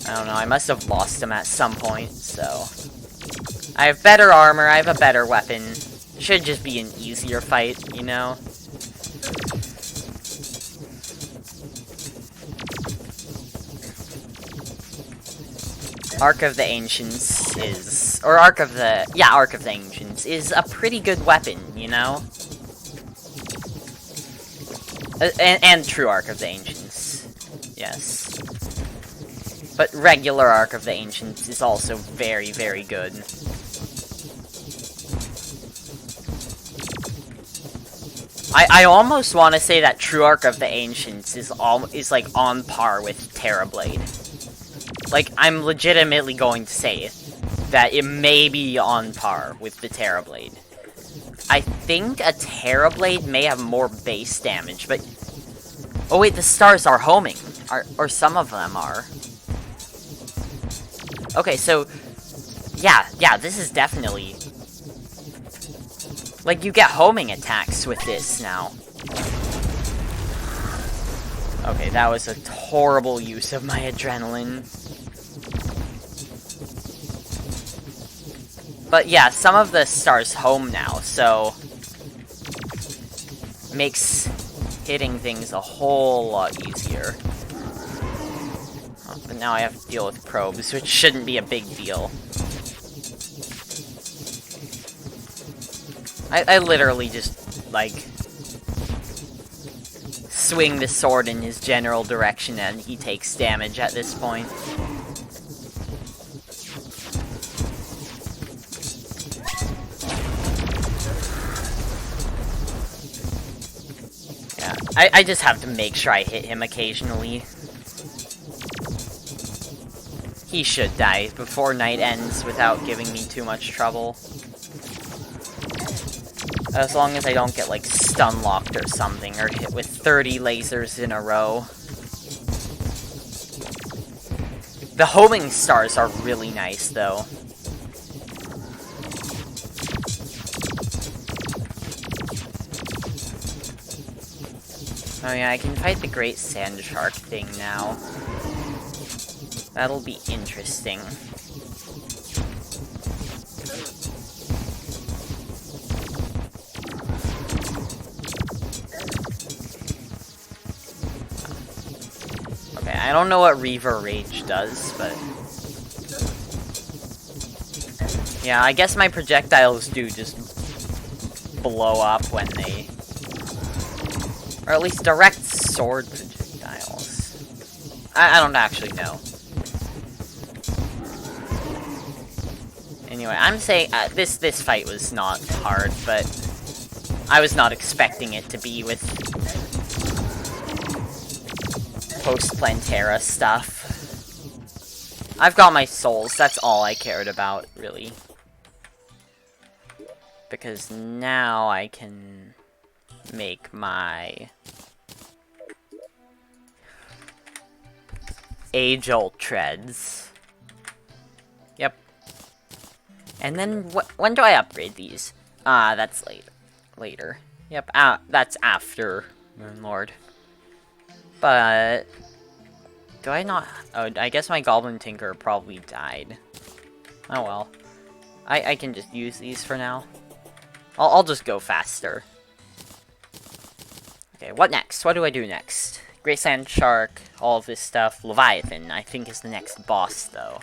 I don't know, I must have lost him at some point, so... I have better armor, I have a better weapon. Should just be an easier fight, you know? Arc of the Ancients is... or Arc of the... yeah, Arc of the Ancients is a pretty good weapon, you know? And true Arc of the Ancients. Yes. But regular Arc of the Ancients is also very, very good. I almost want to say that true Arc of the Ancients is like on par with Terrablade. Like, I'm legitimately going to say that it may be on par with the Terrablade. I think a Terrablade may have more base damage, but... oh wait, the stars are homing. Or some of them are. Okay, so... yeah, this is definitely... like, you get homing attacks with this now. Okay, that was a horrible use of my adrenaline. But yeah, some of the stars home now, so... makes hitting things a whole lot easier. Oh, but now I have to deal with probes, which shouldn't be a big deal. I literally just, like... swing the sword in his general direction and he takes damage at this point. Yeah, I just have to make sure I hit him occasionally. He should die before night ends without giving me too much trouble. As long as I don't get, like, stun-locked or something, or hit with 30 lasers in a row. The homing stars are really nice, though. Oh yeah, I can fight the Great Sand Shark thing now. That'll be interesting. Okay, I don't know what Reaver Rage does, but... yeah, I guess my projectiles do just blow up when they... or at least direct sword projectiles. I don't actually know. Anyway, I'm saying this fight was not hard, but I was not expecting it to be with post-Plantera stuff. I've got my souls, that's all I cared about, really. Because now I can make my age-old treads. Yep. And then, when do I upgrade these? That's later. Yep, that's after Moonlord. But... do I not... oh, I guess my Goblin Tinker probably died. Oh well. I can just use these for now. I'll just go faster. Okay, what next? What do I do next? Great Sand Shark, all of this stuff. Leviathan, I think, is the next boss, though.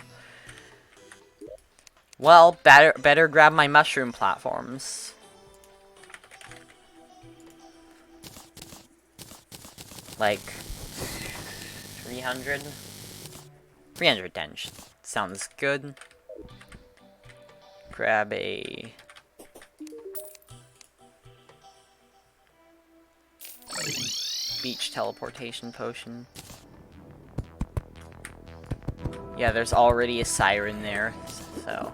Well, better grab my mushroom platforms. Like... 300? 310 sounds good. Grab a... beach teleportation potion. Yeah, there's already a siren there, so...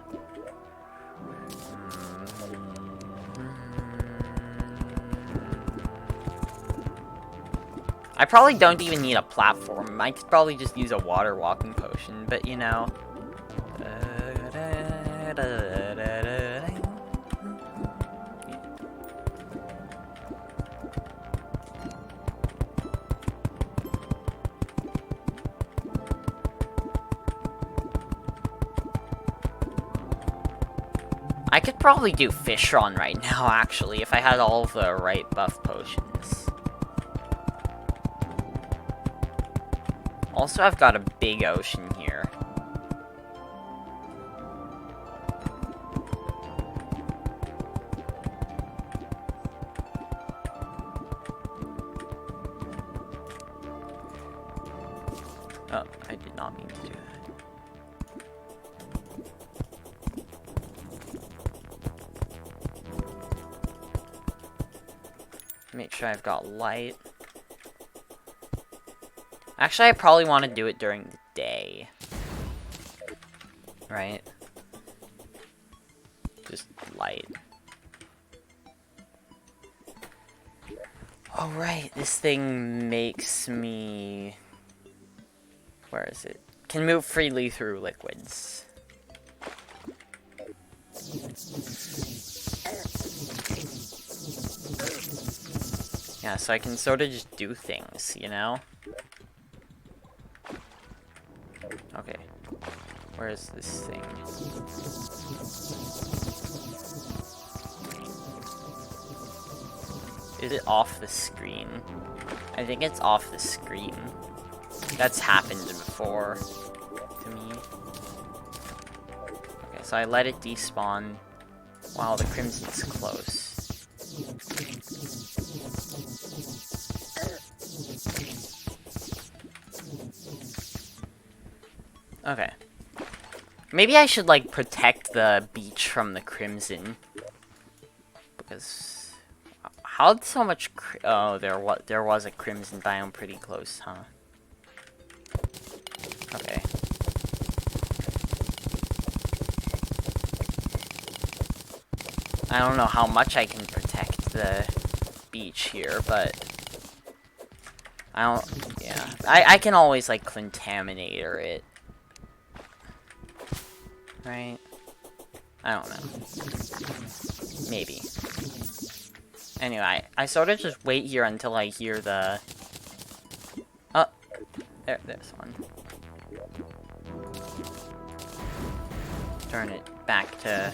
I probably don't even need a platform. I could probably just use a water walking potion, but you know... I could probably do Fishron right now, actually, if I had all of the right buff potions. Also, I've got a big ocean here. Oh, I did not mean to do that. Make sure I've got light. Actually, I probably want to do it during the day. Right? Just light. Oh, right. This thing makes me... where is it? Can move freely through liquids. Yeah, so I can sort of just do things, you know? Okay. Where is this thing? Is it off the screen? I think it's off the screen. That's happened before to me. Okay, so I let it despawn while the Crimson's close. Okay. Maybe I should, like, protect the beach from the Crimson. Because... how'd so much oh, there was a Crimson biome pretty close, huh? Okay. I don't know how much I can protect the beach here, but I don't, yeah. I can always, like, contaminate it. Right? I don't know. Maybe. Anyway, I sort of just wait here until I hear the... Oh, there's one. Turn it back to,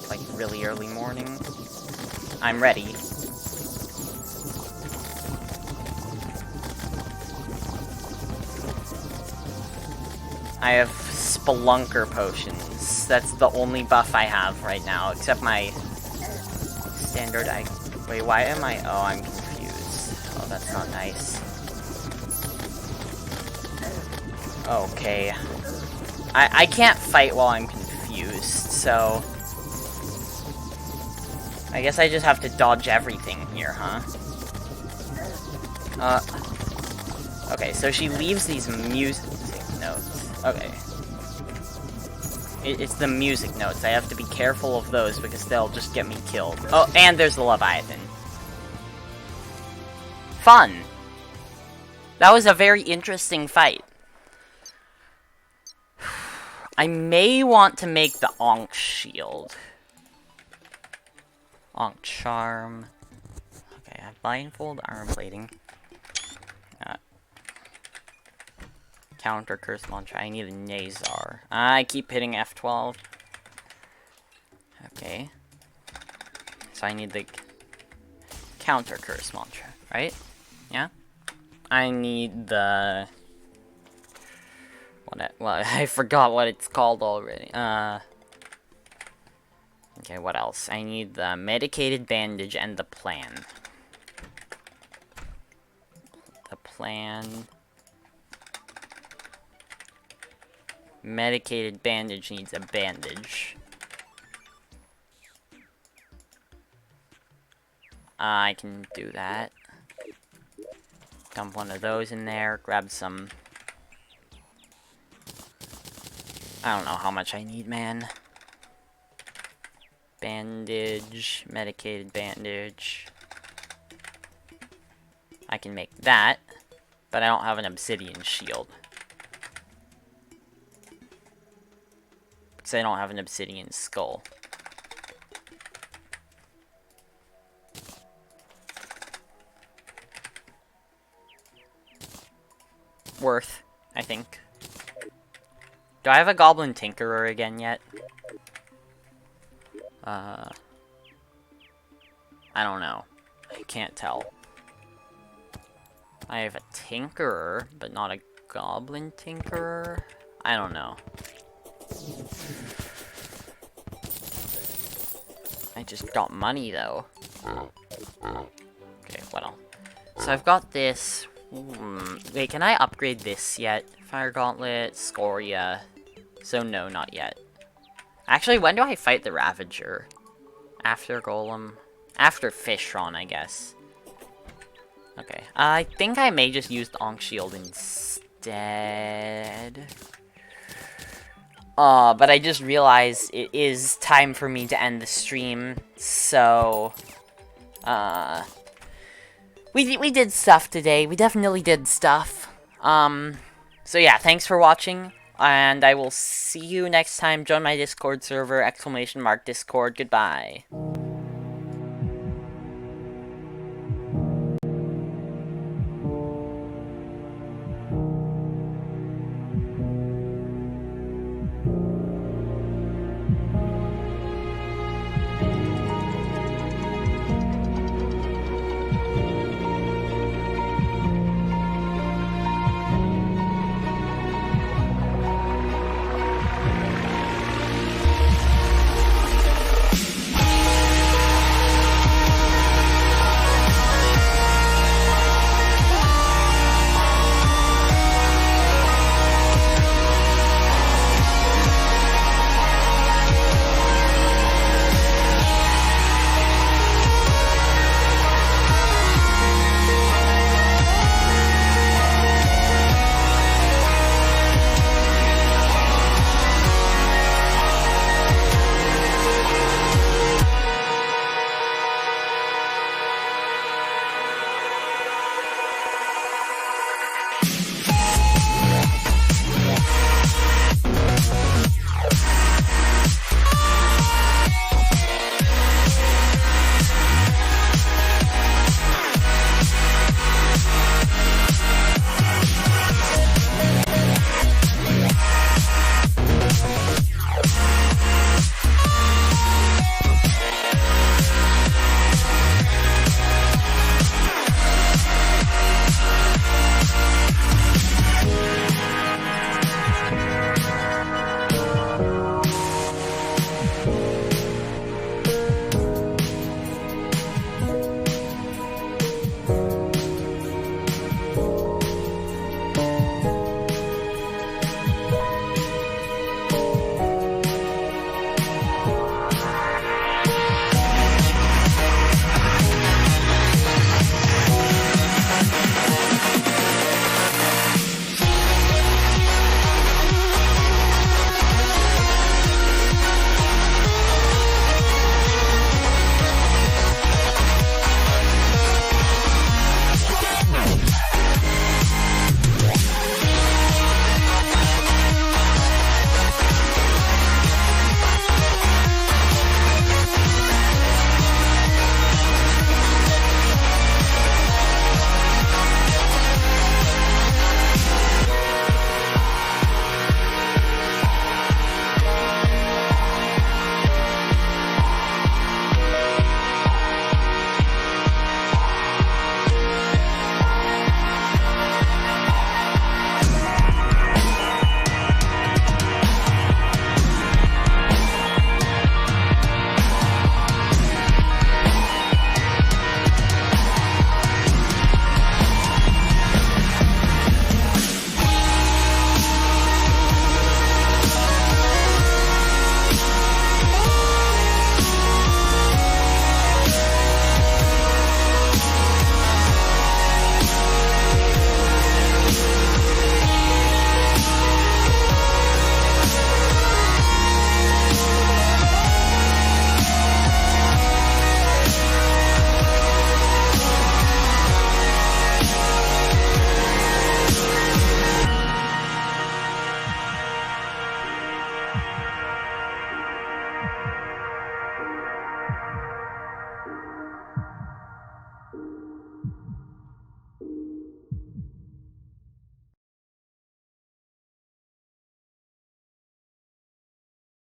like, really early morning. I'm ready. I have Spelunker potions. That's the only buff I have right now, except my standard. Wait, why am I? Oh, I'm confused. Oh, that's not nice. Okay. I can't fight while I'm confused, so I guess I just have to dodge everything here, huh? Okay, so she leaves these music notes. Okay. It's the music notes. I have to be careful of those because they'll just get me killed. Oh, and there's the Leviathan. Fun! That was a very interesting fight. I may want to make the Ankh Shield. Ankh Charm. Okay, I have Blindfold, Armor Plating. Counter Curse Launcher. I need a Nazar. I keep hitting F12. Okay. So I need the Counter Curse Launcher, right? Yeah? I need the... Well, I forgot what it's called already. Okay, what else? I need the Medicated Bandage and the Plan. The Plan... Medicated Bandage needs a bandage. I can do that. Dump one of those in there, grab some... I don't know how much I need, man. Bandage, medicated bandage. I can make that, but I don't have an obsidian shield. Because I don't have an obsidian skull. Worth, I think. Do I have a Goblin Tinkerer again yet? I don't know. I can't tell. I have a Tinkerer, but not a Goblin Tinkerer? I don't know. I just got money, though. Okay, well. So I've got this. Wait, can I upgrade this yet? Fire Gauntlet, Scoria. So no, not yet. Actually, when do I fight the Ravager? After Golem? After Fishron, I guess. Okay. I think I may just use the Ankh Shield instead. But I just realized it is time for me to end the stream, so... We did stuff today. We definitely did stuff. So yeah, thanks for watching, and I will see you next time. Join my Discord server, !Discord. Goodbye.